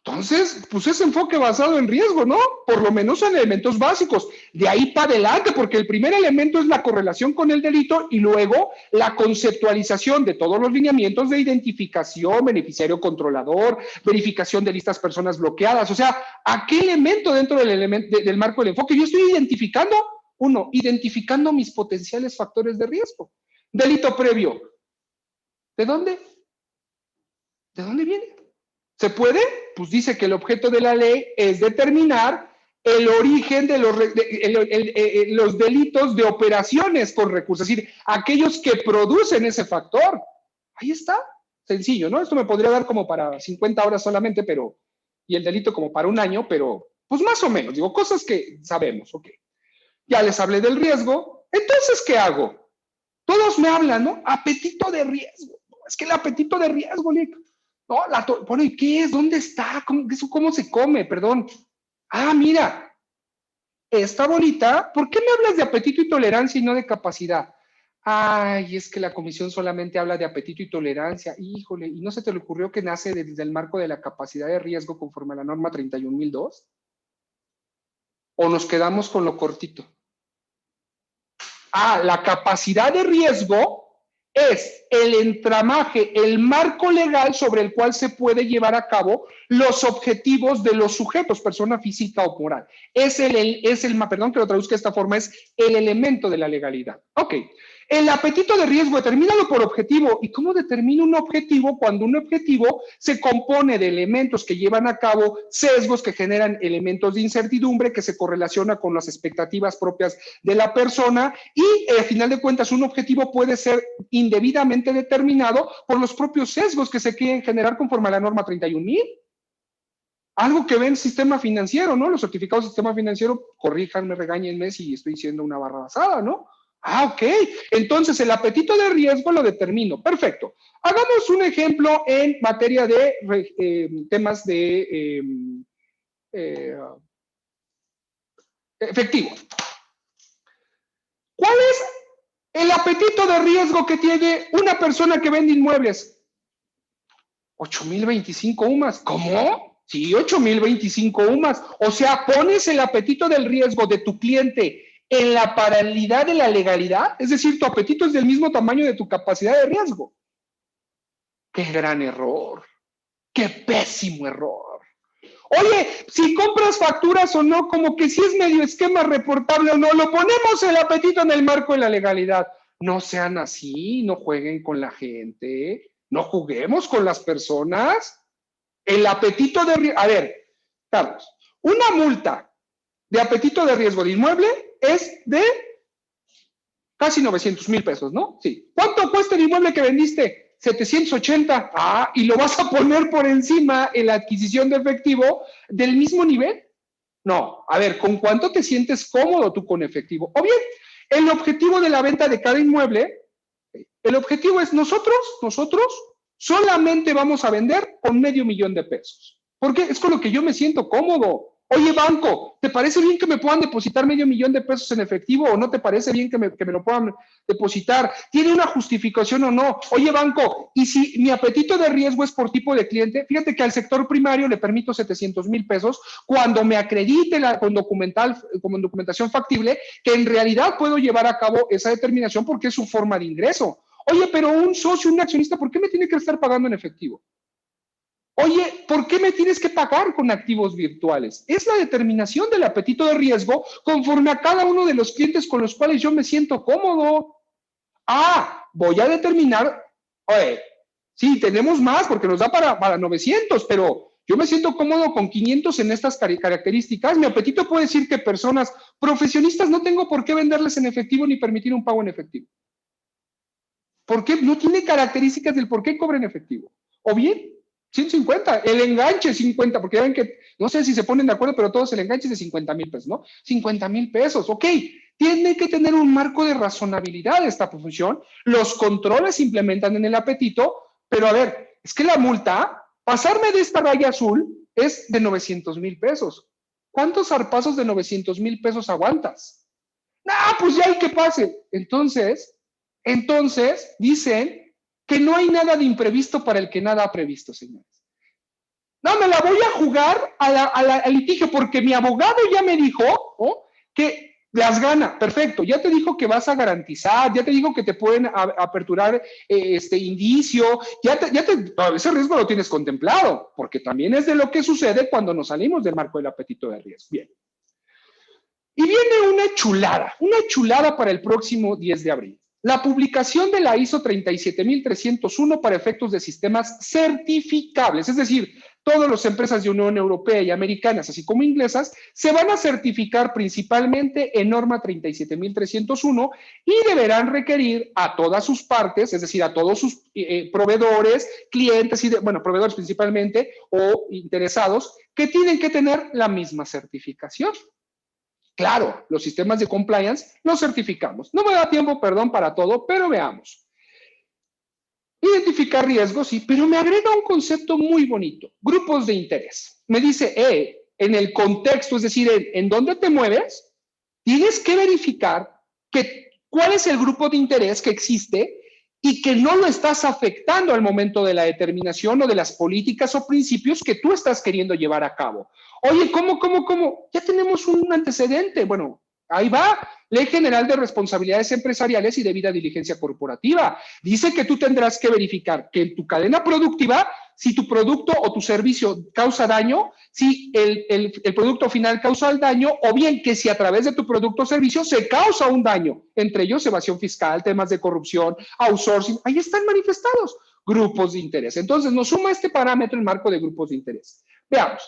Entonces, pues ese enfoque basado en riesgo, ¿no? Por lo menos en elementos básicos. De ahí para adelante, porque el primer elemento es la correlación con el delito y luego la conceptualización de todos los lineamientos de identificación, beneficiario controlador, verificación de listas personas bloqueadas. O sea, ¿a qué elemento dentro del marco del enfoque yo estoy identificando? Uno, identificando mis potenciales factores de riesgo. Delito previo. ¿De dónde? ¿De dónde viene? ¿Se puede? Pues dice que el objeto de la ley es determinar el origen de los delitos de operaciones con recursos, es decir, aquellos que producen ese factor. Ahí está, sencillo, ¿no? Esto me podría dar como para 50 horas solamente, y el delito como para un año, pero pues más o menos, digo, cosas que sabemos, ok. Ya les hablé del riesgo, entonces, ¿qué hago? Todos me hablan, ¿no? Apetito de riesgo. Es que el apetito de riesgo, Nick. No, bueno, ¿y qué es? ¿Dónde está? ¿Cómo se come? Perdón. Ah, mira, esta bolita, ¿por qué me hablas de apetito y tolerancia y no de capacidad? Ay, es que la comisión solamente habla de apetito y tolerancia. Híjole, ¿y no se te le ocurrió que nace desde el marco de la capacidad de riesgo conforme a la norma 31.002? ¿O nos quedamos con lo cortito? Ah, la capacidad de riesgo es el entramaje, el marco legal sobre el cual se puede llevar a cabo los objetivos de los sujetos, persona física o moral. Perdón que lo traduzca de esta forma, es el elemento de la legalidad. Ok. El apetito de riesgo determinado por objetivo. ¿Y cómo determina un objetivo cuando un objetivo se compone de elementos que llevan a cabo sesgos que generan elementos de incertidumbre que se correlaciona con las expectativas propias de la persona y al final de cuentas un objetivo puede ser indebidamente determinado por los propios sesgos que se quieren generar conforme a la norma 31.000? Algo que ve el sistema financiero, ¿no? Los certificados del sistema financiero, corríjanme, regáñenme si estoy diciendo una barra basada, ¿no? Ah, ok. Entonces, el apetito de riesgo lo determino. Perfecto. Hagamos un ejemplo en materia de temas de efectivo. ¿Cuál es el apetito de riesgo que tiene una persona que vende inmuebles? 8,025 UMAS. ¿Cómo? Sí, 8,025 UMAS. O sea, pones el apetito del riesgo de tu cliente en la paralelidad de la legalidad, es decir, tu apetito es del mismo tamaño de tu capacidad de riesgo. ¡Qué gran error! ¡Qué pésimo error! Oye, si compras facturas o no, como que si es medio esquema reportable o no, lo ponemos el apetito en el marco de la legalidad. No sean así, no jueguen con la gente, no juguemos con las personas. El apetito de riesgo, a ver, Carlos, una multa de apetito de riesgo de inmueble es de casi 900,000 pesos, ¿no? Sí. ¿Cuánto cuesta el inmueble que vendiste? 780. Ah, ¿y lo vas a poner por encima en la adquisición de efectivo del mismo nivel? No. A ver, ¿con cuánto te sientes cómodo tú con efectivo? O bien, el objetivo de la venta de cada inmueble, el objetivo es nosotros solamente vamos a vender con $500,000 de pesos. Porque es con lo que yo me siento cómodo. Oye, banco, ¿te parece bien que me puedan depositar $500,000 de pesos en efectivo o no te parece bien que me lo puedan depositar? ¿Tiene una justificación o no? Oye, banco, y si mi apetito de riesgo es por tipo de cliente, fíjate que al sector primario le permito 700,000 pesos cuando me acredite con documentación factible que en realidad puedo llevar a cabo esa determinación porque es su forma de ingreso. Oye, pero un socio, un accionista, ¿por qué me tiene que estar pagando en efectivo? Oye, ¿por qué me tienes que pagar con activos virtuales? Es la determinación del apetito de riesgo conforme a cada uno de los clientes con los cuales yo me siento cómodo. Ah, voy a determinar, oye, sí, tenemos más porque nos da para 900, pero yo me siento cómodo con 500 en estas características. Mi apetito puede decir que personas profesionistas no tengo por qué venderles en efectivo ni permitir un pago en efectivo. ¿Por qué? No tiene características del por qué cobra en efectivo. O bien, 150, el enganche 50, porque ya ven que, no sé si se ponen de acuerdo, pero todos el enganche es de 50 mil pesos, ¿no? 50 mil pesos, ok. Tiene que tener un marco de razonabilidad esta función. Los controles se implementan en el apetito, pero a ver, es que la multa, pasarme de esta raya azul es de 900 mil pesos. ¿Cuántos zarpazos de 900 mil pesos aguantas? No, pues ya hay que pase. Entonces, dicen que no hay nada de imprevisto para el que nada ha previsto, señores. No, me la voy a jugar al litigio porque mi abogado ya me dijo, ¿no?, que las gana. Perfecto, ya te dijo que vas a garantizar, ya te dijo que te pueden aperturar indicio, ese riesgo lo tienes contemplado, porque también es de lo que sucede cuando nos salimos del marco del apetito de riesgo. Bien. Y viene una chulada para el próximo 10 de abril. La publicación de la ISO 37301 para efectos de sistemas certificables, es decir, todas las empresas de Unión Europea y americanas, así como inglesas, se van a certificar principalmente en norma 37301 y deberán requerir a todas sus partes, es decir, a todos sus proveedores, clientes, proveedores principalmente o interesados, que tienen que tener la misma certificación. Claro, los sistemas de compliance los certificamos. No me da tiempo, perdón, para todo, pero veamos. Identificar riesgos, sí, pero me agrega un concepto muy bonito. Grupos de interés. Me dice, en el contexto, es decir, en dónde te mueves, tienes que verificar cuál es el grupo de interés que existe y que no lo estás afectando al momento de la determinación o de las políticas o principios que tú estás queriendo llevar a cabo. Oye, ¿cómo? Ya tenemos un antecedente. Bueno, ahí va. Ley General de Responsabilidades Empresariales y Debida Diligencia Corporativa. Dice que tú tendrás que verificar que en tu cadena productiva, si tu producto o tu servicio causa daño, si el producto final causa el daño, o bien que si a través de tu producto o servicio se causa un daño, entre ellos evasión fiscal, temas de corrupción, outsourcing, ahí están manifestados grupos de interés. Entonces, nos suma este parámetro el marco de grupos de interés. Veamos.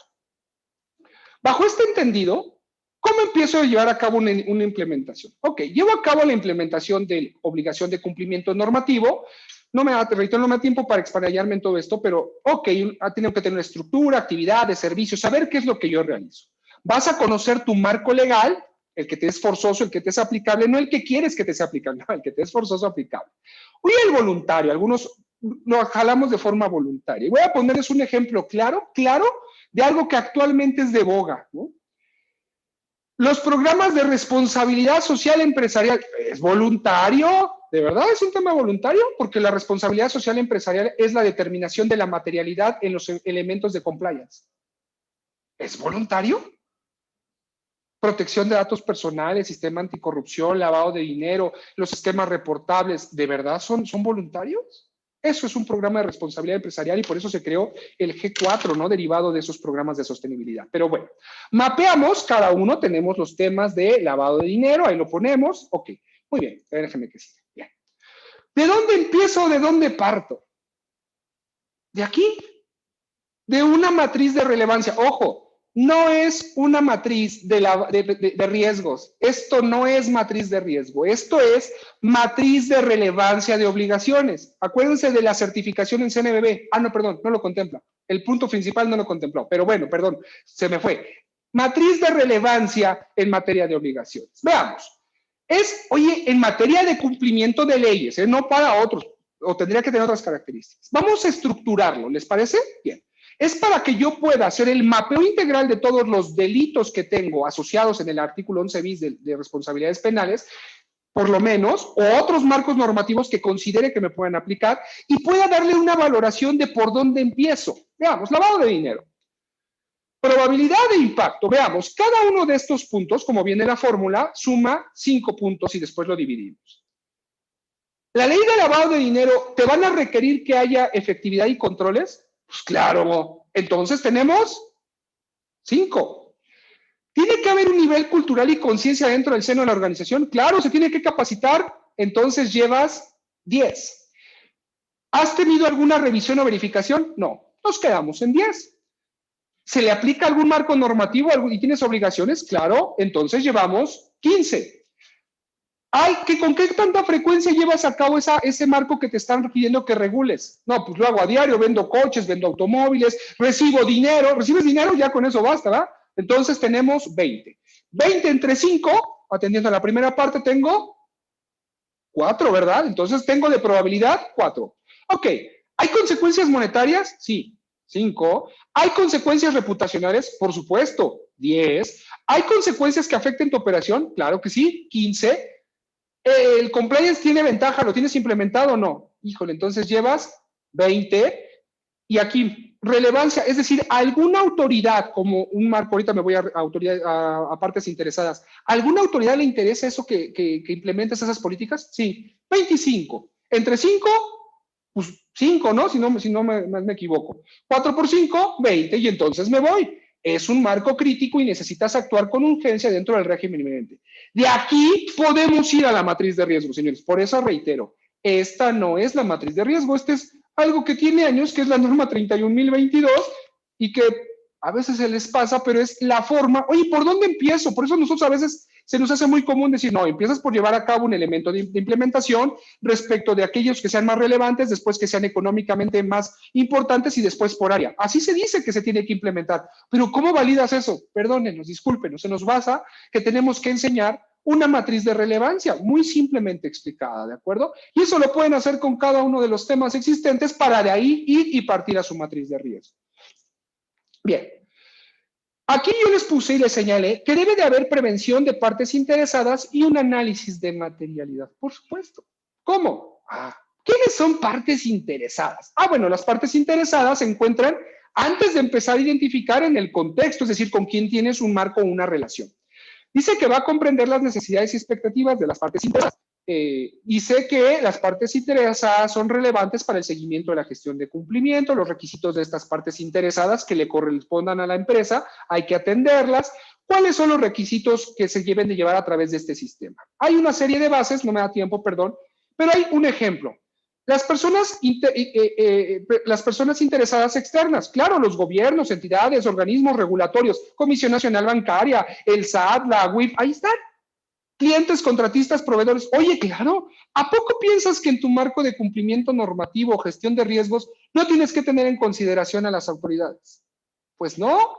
Bajo este entendido, ¿cómo empiezo a llevar a cabo una implementación? Ok, llevo a cabo la implementación de obligación de cumplimiento normativo. No me da tiempo para explayarme en todo esto, pero ok, tengo que tener una estructura, actividades, servicios, saber qué es lo que yo realizo. Vas a conocer tu marco legal, el que te es forzoso, el que te es aplicable, no el que quieres que te sea aplicable, no, el que te es forzoso aplicable. Hoy el voluntario, algunos lo jalamos de forma voluntaria. Voy a ponerles un ejemplo claro de algo que actualmente es de boga, ¿no? Los programas de responsabilidad social empresarial, ¿es voluntario? ¿De verdad es un tema voluntario? Porque la responsabilidad social empresarial es la determinación de la materialidad en los elementos de compliance. ¿Es voluntario? Protección de datos personales, sistema anticorrupción, lavado de dinero, los sistemas reportables, ¿de verdad son voluntarios? Eso es un programa de responsabilidad empresarial y por eso se creó el G4, ¿no? Derivado de esos programas de sostenibilidad. Pero bueno, mapeamos, cada uno tenemos los temas de lavado de dinero, ahí lo ponemos. Ok, muy bien, déjenme que siga. Bien. ¿De dónde empiezo o de dónde parto? De aquí, de una matriz de relevancia. Ojo, no es una matriz de riesgos. Esto no es matriz de riesgo. Esto es matriz de relevancia de obligaciones. Acuérdense de la certificación en CNBB. Ah, no, perdón, no lo contempla. El punto principal no lo contempló. Pero bueno, perdón, se me fue. Matriz de relevancia en materia de obligaciones. Veamos. Oye, en materia de cumplimiento de leyes, no para otros, o tendría que tener otras características. Vamos a estructurarlo, ¿les parece? Bien. Es para que yo pueda hacer el mapeo integral de todos los delitos que tengo asociados en el artículo 11 bis de responsabilidades penales, por lo menos, o otros marcos normativos que considere que me puedan aplicar y pueda darle una valoración de por dónde empiezo. Veamos, lavado de dinero. Probabilidad de impacto. Veamos, cada uno de estos puntos, como viene la fórmula, suma 5 puntos y después lo dividimos. La ley de lavado de dinero, ¿te van a requerir que haya efectividad y controles? Pues claro, entonces tenemos 5. ¿Tiene que haber un nivel cultural y conciencia dentro del seno de la organización? Claro, se tiene que capacitar, entonces llevas 10. ¿Has tenido alguna revisión o verificación? No, nos quedamos en 10. ¿Se le aplica algún marco normativo y tienes obligaciones? Claro, entonces llevamos 15. Ay, ¿con qué tanta frecuencia llevas a cabo ese marco que te están pidiendo que regules? No, pues lo hago a diario, vendo coches, vendo automóviles, recibo dinero. ¿Recibes dinero? Ya con eso basta, ¿verdad? Entonces tenemos 20. 20 entre 5, atendiendo a la primera parte, tengo 4, ¿verdad? Entonces tengo de probabilidad 4. Ok, ¿hay consecuencias monetarias? Sí, 5. ¿Hay consecuencias reputacionales? Por supuesto, 10. ¿Hay consecuencias que afecten tu operación? Claro que sí, 15. ¿El compliance tiene ventaja? ¿Lo tienes implementado o no? Híjole, entonces llevas 20. Y aquí, relevancia, es decir, alguna autoridad, como un marco, ahorita me voy a partes interesadas, ¿alguna autoridad le interesa eso que implementes esas políticas? Sí, 25. Entre 5, pues 5, ¿no? Si no me equivoco. 4 por 5, 20, y entonces me voy. Es un marco crítico y necesitas actuar con urgencia dentro del régimen inminente. De aquí podemos ir a la matriz de riesgo, señores. Por eso reitero, esta no es la matriz de riesgo, este es algo que tiene años, que es la norma 31.022 y que a veces se les pasa, pero es la forma. Oye, ¿por dónde empiezo? Por eso nosotros a veces se nos hace muy común decir, no, empiezas por llevar a cabo un elemento de implementación respecto de aquellos que sean más relevantes, después que sean económicamente más importantes y después por área. Así se dice que se tiene que implementar. Pero ¿cómo validas eso? Perdónenos, discúlpenos, se nos basa que tenemos que enseñar una matriz de relevancia, muy simplemente explicada, ¿de acuerdo? Y eso lo pueden hacer con cada uno de los temas existentes para de ahí ir y partir a su matriz de riesgo. Bien. Aquí yo les puse y les señalé que debe de haber prevención de partes interesadas y un análisis de materialidad, por supuesto. ¿Cómo? ¿Quiénes son partes interesadas? Bueno, las partes interesadas se encuentran antes de empezar a identificar en el contexto, es decir, con quién tienes un marco o una relación. Dice que va a comprender las necesidades y expectativas de las partes interesadas. Dice que las partes interesadas son relevantes para el seguimiento de la gestión de cumplimiento, los requisitos de estas partes interesadas que le correspondan a la empresa, hay que atenderlas. ¿Cuáles son los requisitos que se deben de llevar a través de este sistema? Hay una serie de bases, no me da tiempo, perdón, pero hay un ejemplo. Las personas interesadas externas, claro, los gobiernos, entidades, organismos regulatorios, Comisión Nacional Bancaria, el SAT, la UIF, ahí están. Clientes, contratistas, proveedores. Oye, claro, ¿a poco piensas que en tu marco de cumplimiento normativo o gestión de riesgos no tienes que tener en consideración a las autoridades? Pues no.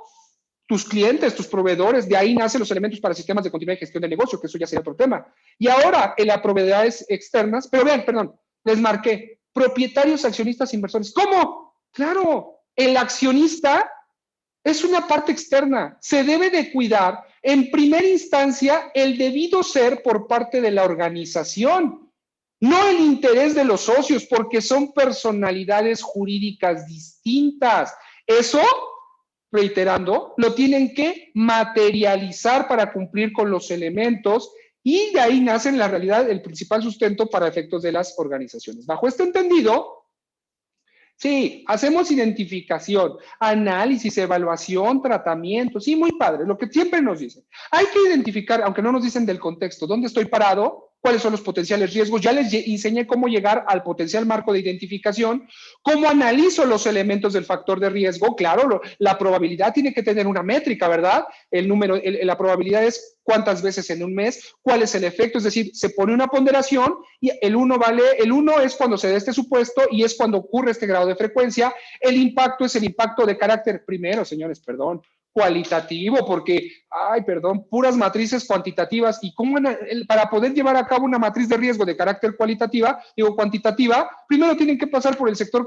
Tus clientes, tus proveedores, de ahí nacen los elementos para sistemas de continuidad y gestión de negocio, que eso ya sería otro tema. Y ahora, en las propiedades externas, pero vean, perdón, les marqué, propietarios, accionistas, inversores. ¿Cómo? Claro, el accionista es una parte externa. Se debe de cuidar, en primera instancia, el debido ser por parte de la organización, no el interés de los socios, porque son personalidades jurídicas distintas. Eso, reiterando, lo tienen que materializar para cumplir con los elementos y de ahí nace en la realidad el principal sustento para efectos de las organizaciones. Bajo este entendido, sí, hacemos identificación, análisis, evaluación, tratamiento. Sí, muy padre, lo que siempre nos dicen. Hay que identificar, aunque no nos dicen del contexto, dónde estoy parado, cuáles son los potenciales riesgos. Ya les enseñé cómo llegar al potencial marco de identificación, cómo analizo los elementos del factor de riesgo. Claro, la probabilidad tiene que tener una métrica, ¿verdad? La probabilidad es cuántas veces en un mes, cuál es el efecto, es decir, se pone una ponderación y el 1 es cuando se da este supuesto y es cuando ocurre este grado de frecuencia. El impacto es el impacto de carácter, primero, señores, perdón, cualitativo, porque, puras matrices cuantitativas. ¿Y cómo para poder llevar a cabo una matriz de riesgo de carácter cuantitativa, primero tienen que pasar por el sector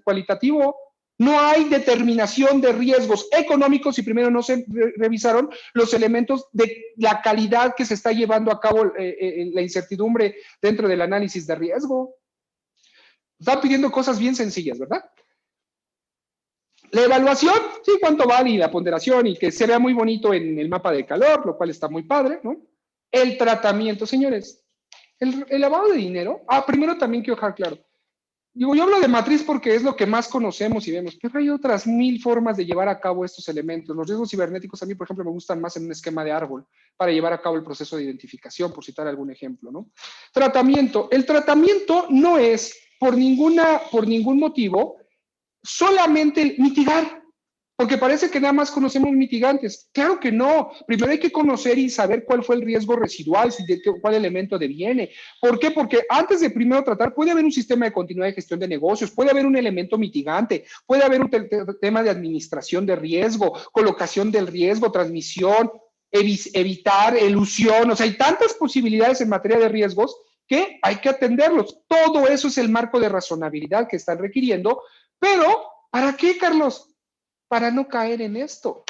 cualitativo? No hay determinación de riesgos económicos si primero no se revisaron los elementos de la calidad que se está llevando a cabo la incertidumbre dentro del análisis de riesgo. Están pidiendo cosas bien sencillas, ¿verdad? La evaluación, sí, cuánto vale y la ponderación y que se vea muy bonito en el mapa de calor, lo cual está muy padre, ¿no? El tratamiento, señores. El lavado de dinero. Primero también quiero dejar claro. Yo hablo de matriz porque es lo que más conocemos y vemos, pero hay otras 1000 formas de llevar a cabo estos elementos. Los riesgos cibernéticos a mí, por ejemplo, me gustan más en un esquema de árbol para llevar a cabo el proceso de identificación, por citar algún ejemplo, ¿no? Tratamiento. El tratamiento no es por ningún motivo solamente mitigar. Porque parece que nada más conocemos mitigantes. Claro que no. Primero hay que conocer y saber cuál fue el riesgo residual, cuál elemento deviene. ¿Por qué? Porque antes de primero tratar, puede haber un sistema de continuidad de gestión de negocios, puede haber un elemento mitigante, puede haber un tema de administración de riesgo, colocación del riesgo, transmisión, evitar elusión. O sea, hay tantas posibilidades en materia de riesgos que hay que atenderlos. Todo eso es el marco de razonabilidad que están requiriendo. Pero, ¿para qué, Carlos? Para no caer en esto.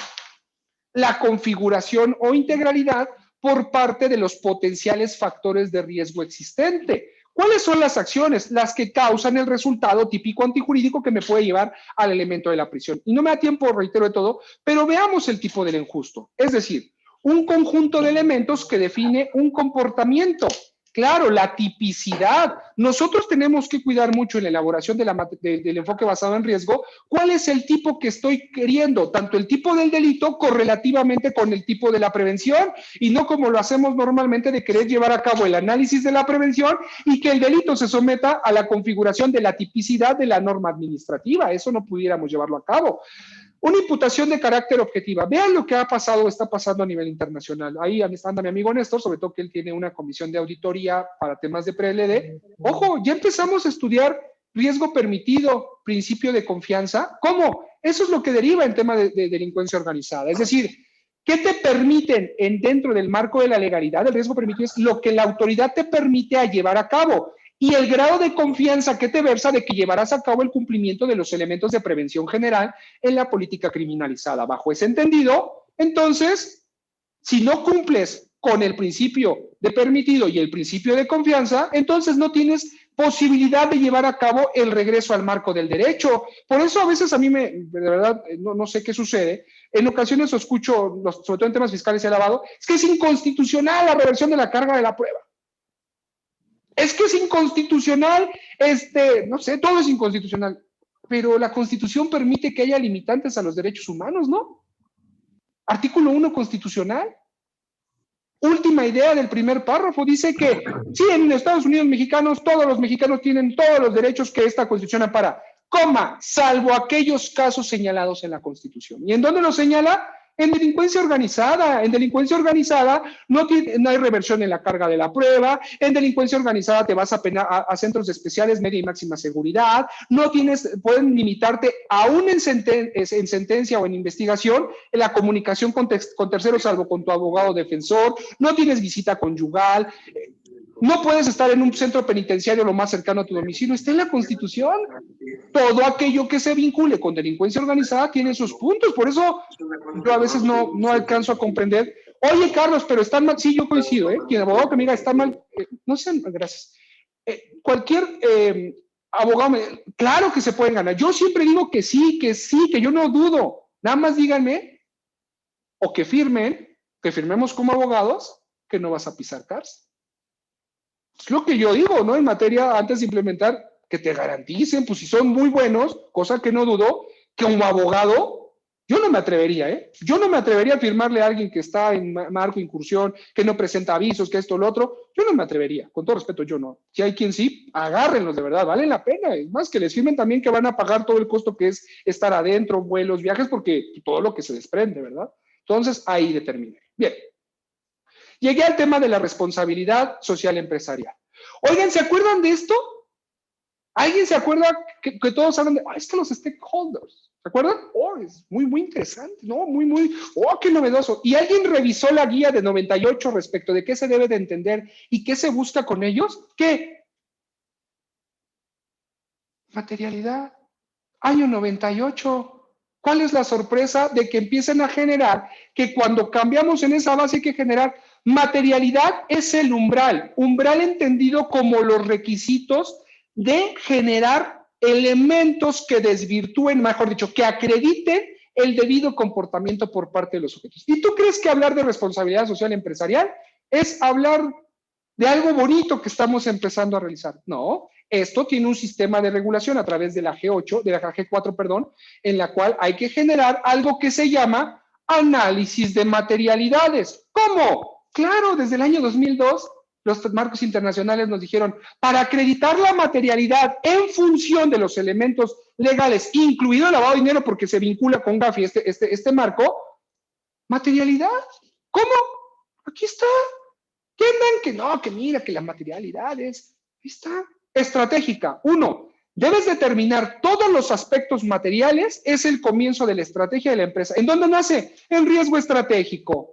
La configuración o integralidad por parte de los potenciales factores de riesgo existente. ¿Cuáles son las acciones? Las que causan el resultado típico antijurídico que me puede llevar al elemento de la prisión. Y no me da tiempo, reitero de todo, pero veamos el tipo del injusto. Es decir, un conjunto de elementos que define un comportamiento. Claro, la tipicidad. Nosotros tenemos que cuidar mucho en la elaboración del enfoque basado en riesgo. ¿Cuál es el tipo que estoy queriendo? Tanto el tipo del delito correlativamente con el tipo de la prevención y no como lo hacemos normalmente de querer llevar a cabo el análisis de la prevención y que el delito se someta a la configuración de la tipicidad de la norma administrativa. Eso no pudiéramos llevarlo a cabo. Una imputación de carácter objetiva. Vean lo que ha pasado, está pasando a nivel internacional. Ahí anda mi amigo Néstor, sobre todo que él tiene una comisión de auditoría para temas de PLD. Ojo, ya empezamos a estudiar riesgo permitido, principio de confianza. ¿Cómo? Eso es lo que deriva en tema de delincuencia organizada. Es decir, ¿qué te permiten dentro del marco de la legalidad? El riesgo permitido es lo que la autoridad te permite a llevar a cabo. Y el grado de confianza que te versa de que llevarás a cabo el cumplimiento de los elementos de prevención general en la política criminalizada. Bajo ese entendido, entonces, si no cumples con el principio de permitido y el principio de confianza, entonces no tienes posibilidad de llevar a cabo el regreso al marco del derecho. Por eso a veces a mí de verdad, no sé qué sucede. En ocasiones escucho, sobre todo en temas fiscales y lavado, es que es inconstitucional la reversión de la carga de la prueba. Es que es inconstitucional, no sé, todo es inconstitucional, pero la Constitución permite que haya limitantes a los derechos humanos, ¿no? Artículo 1 constitucional. Última idea del primer párrafo, dice que sí, en Estados Unidos mexicanos, todos los mexicanos tienen todos los derechos que esta Constitución ampara, coma, salvo aquellos casos señalados en la Constitución. ¿Y en dónde lo señala? En delincuencia organizada. En delincuencia organizada no hay reversión en la carga de la prueba. En delincuencia organizada te vas a centros especiales, media y máxima seguridad. No pueden limitarte aún en sentencia o en investigación en la comunicación con terceros, salvo con tu abogado defensor. No tienes visita conyugal. No puedes estar en un centro penitenciario lo más cercano a tu domicilio. Está en la Constitución. Todo aquello que se vincule con delincuencia organizada tiene sus puntos. Por eso yo a veces no alcanzo a comprender. Oye, Carlos, pero están mal. Sí, yo coincido, ¿eh? Quien abogado que me diga está mal, no sean, gracias. Cualquier abogado, claro que se pueden ganar. Yo siempre digo que sí, que yo no dudo. Nada más díganme, o que firmemos como abogados, que no vas a pisar cárcel. Es lo que yo digo, ¿no? En materia, antes de implementar, que te garanticen, pues si son muy buenos, cosa que no dudo, que como abogado, yo no me atrevería, ¿eh? Yo no me atrevería a firmarle a alguien que está en marco incursión, que no presenta avisos, que esto, lo otro. Yo no me atrevería, con todo respeto, yo no. Si hay quien sí, agárrenlos de verdad, valen la pena. Es más, que les firmen también que van a pagar todo el costo que es estar adentro, vuelos, viajes, porque todo lo que se desprende, ¿verdad? Entonces, ahí determiné. Bien. Llegué al tema de la responsabilidad social empresarial. Oigan, ¿se acuerdan de esto? ¿Alguien se acuerda que todos hablan de, es que los stakeholders, ¿se acuerdan? Es muy, muy interesante, ¿no? Qué novedoso. ¿Y alguien revisó la guía de 98 respecto de qué se debe de entender y qué se busca con ellos? ¿Qué? Materialidad. Año 98. ¿Cuál es la sorpresa de que empiecen a generar que cuando cambiamos en esa base hay que generar materialidad? Es el umbral entendido como los requisitos de generar elementos que desvirtúen, mejor dicho, que acrediten el debido comportamiento por parte de los sujetos. ¿Y tú crees que hablar de responsabilidad social empresarial es hablar de algo bonito que estamos empezando a realizar? No. Esto tiene un sistema de regulación a través de la G4, perdón, en la cual hay que generar algo que se llama análisis de materialidades. ¿Cómo? Claro, desde el año 2002 los marcos internacionales nos dijeron, para acreditar la materialidad en función de los elementos legales, incluido el lavado de dinero, porque se vincula con Gafi este marco, materialidad. ¿Cómo? Aquí está. ¿Qué andan? Que no, que mira, que la materialidad es, ahí está, estratégica. 1, debes determinar todos los aspectos materiales, es el comienzo de la estrategia de la empresa. ¿En dónde nace? En riesgo estratégico.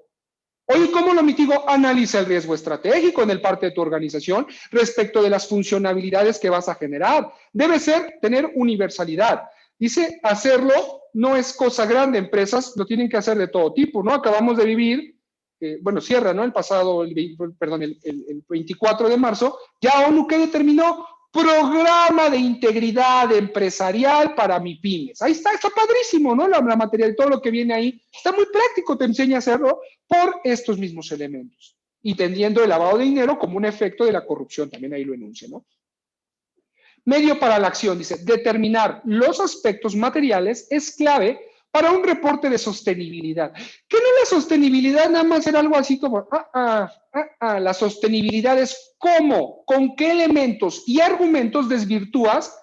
Oye, ¿cómo lo mitigo? Analiza el riesgo estratégico en el parte de tu organización respecto de las funcionalidades que vas a generar. Debe tener universalidad. Dice, hacerlo no es cosa grande, empresas lo tienen que hacer de todo tipo, ¿no? Acabamos de vivir, bueno, cierra, ¿no? El 24 de marzo, ya ONU que determinó programa de integridad empresarial para MIPYMES. Ahí está padrísimo, ¿no? La materia de todo lo que viene ahí, está muy práctico, te enseña a hacerlo por estos mismos elementos. Y tendiendo el lavado de dinero como un efecto de la corrupción, también ahí lo enuncia, ¿no? Medio para la acción, dice, determinar los aspectos materiales es clave para un reporte de sostenibilidad. ¿Qué no la sostenibilidad nada más era algo así como, la sostenibilidad es cómo, con qué elementos y argumentos desvirtúas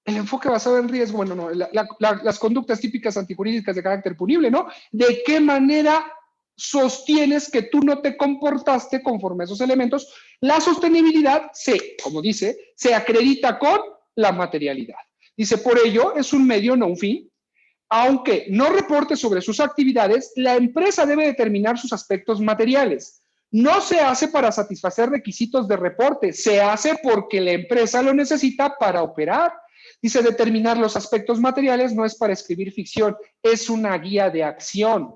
el enfoque basado en riesgo? Bueno, no, las conductas típicas antijurídicas de carácter punible, ¿no? ¿De qué manera sostienes que tú no te comportaste conforme a esos elementos? La sostenibilidad como dice, se acredita con la materialidad. Dice, por ello, es un medio, no un fin. Aunque no reporte sobre sus actividades, la empresa debe determinar sus aspectos materiales. No se hace para satisfacer requisitos de reporte, se hace porque la empresa lo necesita para operar. Dice, determinar los aspectos materiales no es para escribir ficción, es una guía de acción.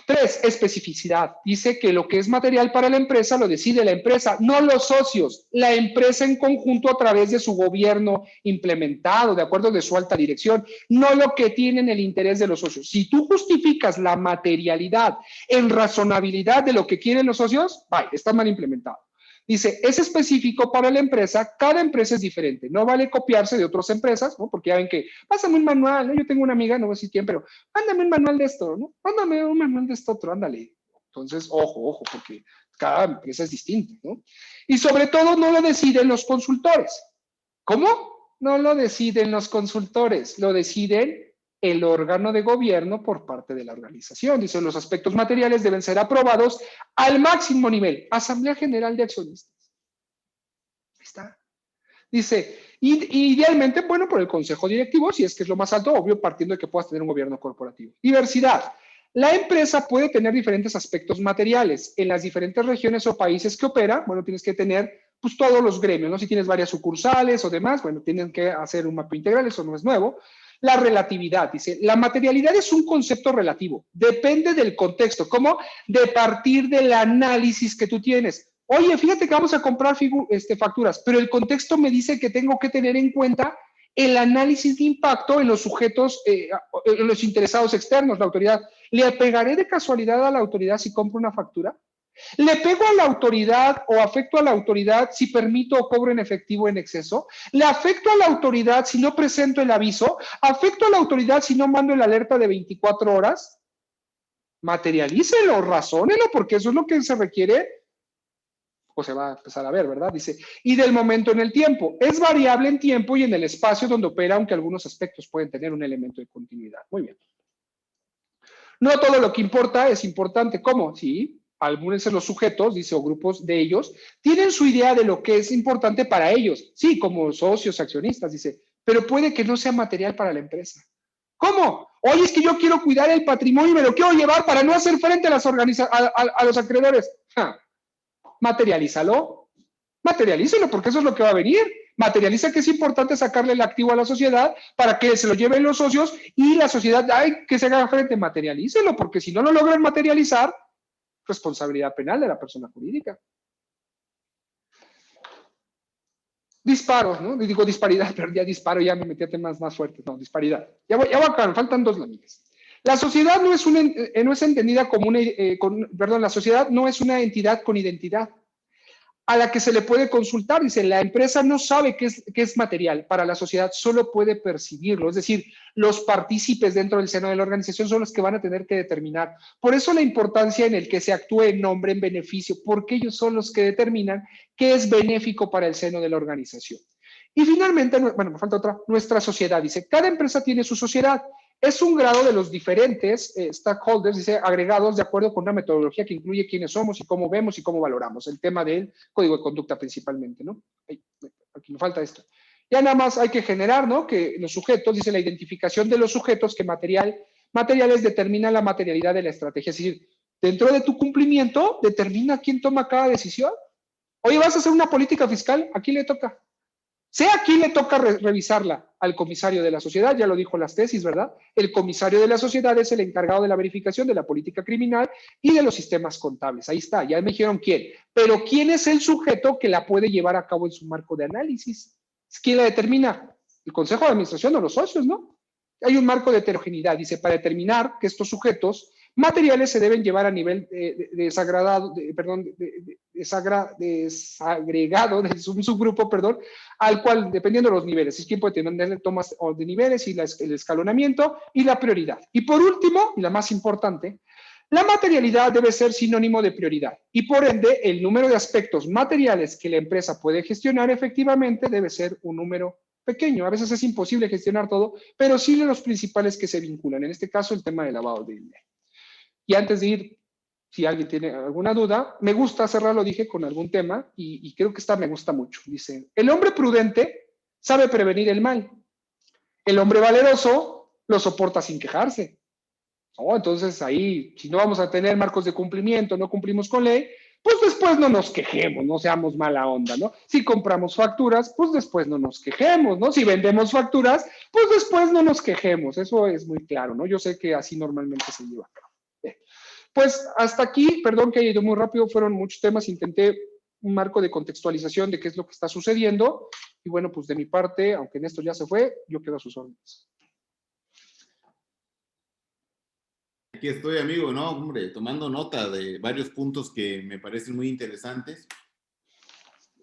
3, especificidad. Dice que lo que es material para la empresa lo decide la empresa, no los socios. La empresa en conjunto a través de su gobierno implementado, de acuerdo de su alta dirección, no lo que tienen el interés de los socios. Si tú justificas la materialidad en razonabilidad de lo que quieren los socios, está mal implementado. Dice, es específico para la empresa, cada empresa es diferente, no vale copiarse de otras empresas, ¿no? Porque ya ven que, pásame un manual, ¿no? Yo tengo una amiga, no voy a decir quién, pero mándame un manual de esto, ¿no? Mándame un manual de esto otro, ándale. Entonces, ojo, porque cada empresa es distinta, ¿no? Y sobre todo no lo deciden los consultores. ¿Cómo? No lo deciden los consultores, lo deciden el órgano de gobierno por parte de la organización. Dice, los aspectos materiales deben ser aprobados al máximo nivel. Asamblea General de Accionistas. Ahí está. Dice, idealmente, bueno, por el consejo directivo, si es que es lo más alto, obvio, partiendo de que puedas tener un gobierno corporativo. Diversidad. La empresa puede tener diferentes aspectos materiales. En las diferentes regiones o países que opera, bueno, tienes que tener pues todos los gremios, ¿no? Si tienes varias sucursales o demás, bueno, tienen que hacer un mapa integral, eso no es nuevo. La relatividad, dice, la materialidad es un concepto relativo, depende del contexto, ¿cómo? De partir del análisis que tú tienes. Oye, fíjate que vamos a comprar facturas, pero el contexto me dice que tengo que tener en cuenta el análisis de impacto en los sujetos, en los interesados externos, la autoridad. ¿Le pegaré de casualidad a la autoridad si compro una factura? ¿Le pego a la autoridad o afecto a la autoridad si permito o cobro en efectivo en exceso? ¿Le afecto a la autoridad si no presento el aviso? ¿Afecto a la autoridad si no mando la alerta de 24 horas? Materialícelo, razónelo, porque eso es lo que se requiere, o se va a empezar a ver, ¿verdad? Dice, y del momento en el tiempo. Es variable en tiempo y en el espacio donde opera, aunque algunos aspectos pueden tener un elemento de continuidad. Muy bien. No todo lo que importa es importante. ¿Cómo? Sí. Algunos de los sujetos, dice, o grupos de ellos, tienen su idea de lo que es importante para ellos. Sí, como socios, accionistas, dice, pero puede que no sea material para la empresa. ¿Cómo? Oye, es que yo quiero cuidar el patrimonio y me lo quiero llevar para no hacer frente a, a los acreedores. Materialízalo. Materialízalo, porque eso es lo que va a venir. Materializa que es importante sacarle el activo a la sociedad para que se lo lleven los socios y la sociedad, que se haga frente. Materialícelo, porque si no lo logran materializar, responsabilidad penal de la persona jurídica. Disparos, ¿no? Digo disparidad, pero ya disparo, ya me metí a temas más fuertes. No, disparidad. Ya voy acá, faltan 2 láminas. La sociedad no es entendida como la sociedad no es una entidad con identidad. a la que se le puede consultar. Dice, la empresa no sabe qué es material para la sociedad, solo puede percibirlo. Es decir, los partícipes dentro del seno de la organización son los que van a tener que determinar. Por eso la importancia en el que se actúe en nombre, en beneficio, porque ellos son los que determinan qué es benéfico para el seno de la organización. Y finalmente, bueno, me falta otra, nuestra sociedad. Dice, cada empresa tiene su sociedad. Es un grado de los diferentes stakeholders, dice, agregados de acuerdo con una metodología que incluye quiénes somos y cómo vemos y cómo valoramos. El tema del código de conducta principalmente, ¿no? Aquí me falta esto. Ya nada más hay que generar, ¿no? Que los sujetos, dice, la identificación de los sujetos que materiales determina la materialidad de la estrategia. Es decir, dentro de tu cumplimiento, determina quién toma cada decisión. Oye, ¿vas a hacer una política fiscal? ¿A quién le toca? Sea a quién le toca revisarla, al comisario de la sociedad, ya lo dijo las tesis, ¿verdad? El comisario de la sociedad es el encargado de la verificación de la política criminal y de los sistemas contables. Ahí está, ya me dijeron quién. Pero ¿quién es el sujeto que la puede llevar a cabo en su marco de análisis? ¿Quién la determina? El consejo de administración o los socios, ¿no? Hay un marco de heterogeneidad, dice, para determinar que estos sujetos materiales se deben llevar a nivel desagregado de un subgrupo, perdón, al cual, dependiendo de los niveles, es quien puede tener tomas de niveles y el escalonamiento y la prioridad. Y por último, y la más importante, la materialidad debe ser sinónimo de prioridad y por ende el número de aspectos materiales que la empresa puede gestionar efectivamente debe ser un número pequeño. A veces es imposible gestionar todo, pero sí los principales que se vinculan. En este caso, el tema del lavado de dinero. Y antes de ir, si alguien tiene alguna duda, me gusta cerrarlo, dije, con algún tema, y creo que esta me gusta mucho. Dice, el hombre prudente sabe prevenir el mal. El hombre valeroso lo soporta sin quejarse. ¿No? Entonces ahí, si no vamos a tener marcos de cumplimiento, no cumplimos con ley, pues después no nos quejemos, no seamos mala onda, ¿no? Si compramos facturas, pues después no nos quejemos, ¿no? Si vendemos facturas, pues después no nos quejemos. Eso es muy claro, ¿no? Yo sé que así normalmente se lleva a cabo. Pues hasta aquí, perdón que haya ido muy rápido, fueron muchos temas, intenté un marco de contextualización de qué es lo que está sucediendo, y bueno, pues de mi parte, aunque Néstor ya se fue, yo quedo a sus órdenes. Aquí estoy, amigo, ¿no? Hombre, tomando nota de varios puntos que me parecen muy interesantes.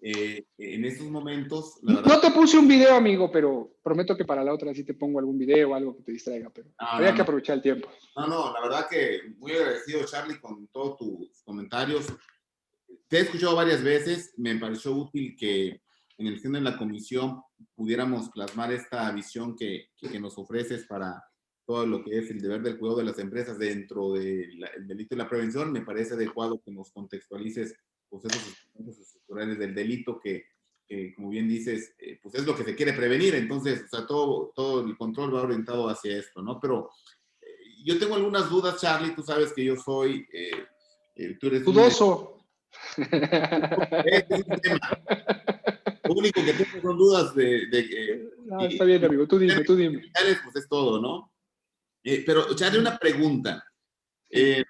En estos momentos, la verdad... No te puse un video, amigo, pero prometo que para la otra sí te pongo algún video o algo que te distraiga, pero había que aprovechar el tiempo. No, la verdad que muy agradecido, Charlie, con todos tus comentarios. Te he escuchado varias veces, me pareció útil que en el seno de la comisión pudiéramos plasmar esta visión que nos ofreces para todo lo que es el deber del cuidado de las empresas dentro del delito y la prevención. Me parece adecuado que nos contextualices pues, esos aspectos estructurales del delito que como bien dices, pues es lo que se quiere prevenir. Entonces, o sea, todo el control va orientado hacia esto, ¿no? Pero yo tengo algunas dudas, Charlie. Tú sabes que yo soy... tú eres dudoso. Es un tema. Lo único que tengo son dudas no, está bien, amigo, tú dime. Pues es todo, ¿no? Pero, Charlie, una pregunta. En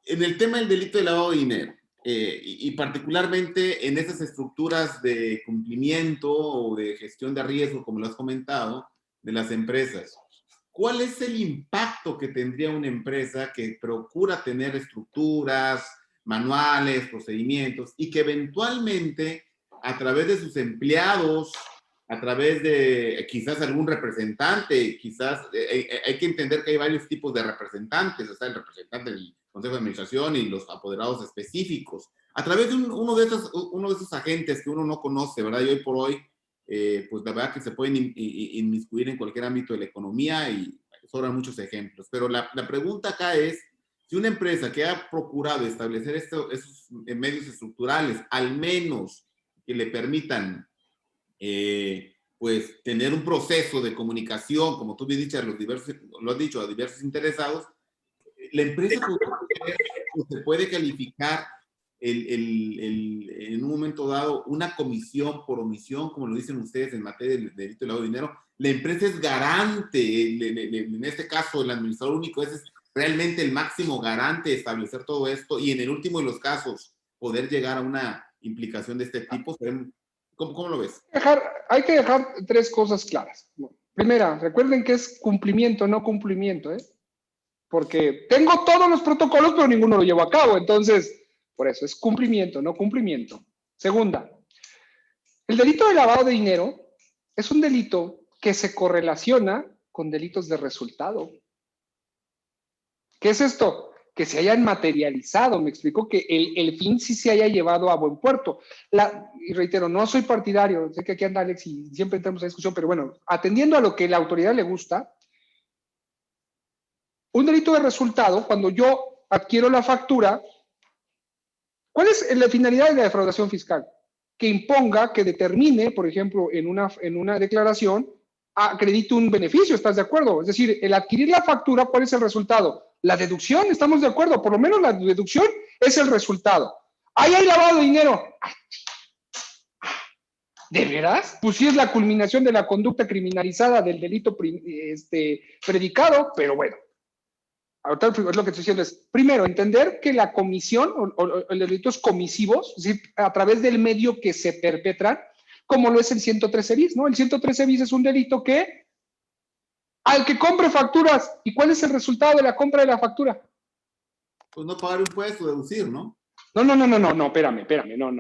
el tema del delito de lavado de dinero, y particularmente en esas estructuras de cumplimiento o de gestión de riesgo, como lo has comentado, de las empresas, ¿cuál es el impacto que tendría una empresa que procura tener estructuras, manuales, procedimientos, y que eventualmente a través de sus empleados, a través de quizás algún representante, quizás hay que entender que hay varios tipos de representantes, está el representante del Consejo de Administración y los apoderados específicos, a través de uno de esos agentes que uno no conoce, ¿verdad? Y hoy por hoy, pues la verdad que se pueden inmiscuir en cualquier ámbito de la economía y sobran muchos ejemplos. Pero la pregunta acá es, si una empresa que ha procurado establecer esos medios estructurales, al menos que le permitan pues tener un proceso de comunicación, como tú bien dicho, lo has dicho, a diversos interesados, la empresa pues, se puede calificar en un momento dado una comisión por omisión, como lo dicen ustedes en materia de delito de lavado de dinero. La empresa es garante, en este caso el administrador único es realmente el máximo garante de establecer todo esto y en el último de los casos poder llegar a una implicación de este tipo. ¿Cómo lo ves? Hay que dejar tres cosas claras. Primera, recuerden que es cumplimiento, no cumplimiento, ¿eh? Porque tengo todos los protocolos, pero ninguno lo llevo a cabo. Entonces, Por eso, es cumplimiento, no cumplimiento. Segunda, el delito de lavado de dinero es un delito que se correlaciona con delitos de resultado. ¿Qué es esto? Que se hayan materializado, me explico, que el fin sí se haya llevado a buen puerto. Y reitero, no soy partidario, sé que aquí anda Alex y siempre entramos a discusión, pero bueno, atendiendo a lo que la autoridad le gusta, un delito de resultado, cuando yo adquiero la factura, ¿cuál es la finalidad de la defraudación fiscal? Que imponga, que determine, por ejemplo, en una declaración, acredite un beneficio, ¿estás de acuerdo? Es decir, el adquirir la factura, ¿cuál es el resultado? La deducción, ¿estamos de acuerdo? Por lo menos la deducción es el resultado. Ahí hay lavado de dinero. ¿De veras? Pues sí es la culminación de la conducta criminalizada del delito predicado, pero bueno. Ahorita es lo que estoy diciendo es, primero, entender que la comisión o los delitos comisivos, es decir, a través del medio que se perpetran, como lo es el 113 bis, ¿no? El 113 bis es un delito que, al que compre facturas, ¿y cuál es el resultado de la compra de la factura? Pues no pagar impuesto, deducir, ¿no? No, espérame, no.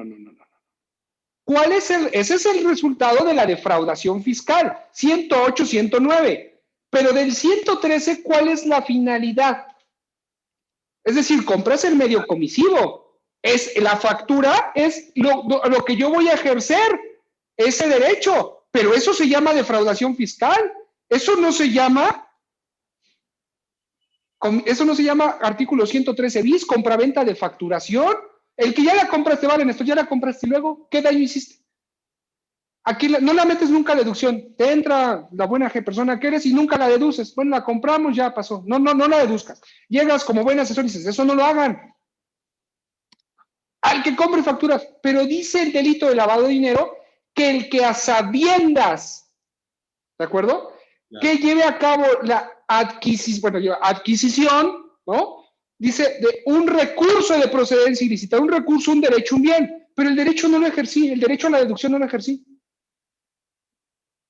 ¿Cuál es ese es el resultado de la defraudación fiscal? 108, 109. Pero del 113, ¿cuál es la finalidad? Es decir, compras el medio comisivo. La factura es lo que yo voy a ejercer, ese derecho. Pero eso se llama defraudación fiscal. Eso no se llama artículo 113 bis, compraventa de facturación. El que ya la compraste, vale, esto ya la compraste y luego, ¿qué daño hiciste? Aquí no la metes nunca a deducción. Te entra la buena persona que eres y nunca la deduces. Bueno, la compramos, ya pasó. No la deduzcas. Llegas como buen asesor y dices, eso no lo hagan. Al que compre facturas. Pero dice el delito de lavado de dinero que el que a sabiendas, ¿de acuerdo? Claro. Que lleve a cabo la adquisición, ¿no? Dice, de un recurso de procedencia ilícita, un recurso, un derecho, un bien. Pero el derecho no lo ejercí, el derecho a la deducción no lo ejercí.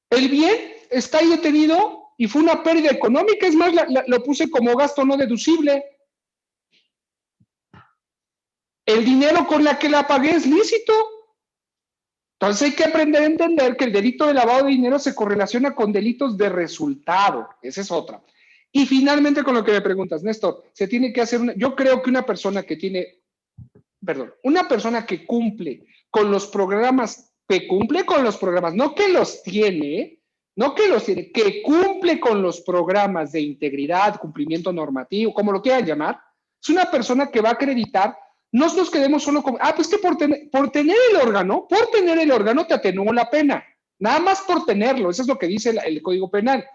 El bien está ahí detenido y fue una pérdida económica, es más, lo puse como gasto no deducible. El dinero con la que la pagué es lícito. Entonces hay que aprender a entender que el delito de lavado de dinero se correlaciona con delitos de resultado. Esa es otra. Y finalmente con lo que me preguntas, Néstor, se tiene que hacer yo creo que una persona que cumple con los programas, no que los tiene, que cumple con los programas de integridad, cumplimiento normativo, como lo quieran llamar, es una persona que va a acreditar. No nos quedemos solo con, pues que por tener el órgano te atenuó la pena, nada más por tenerlo, eso es lo que dice el Código Penal.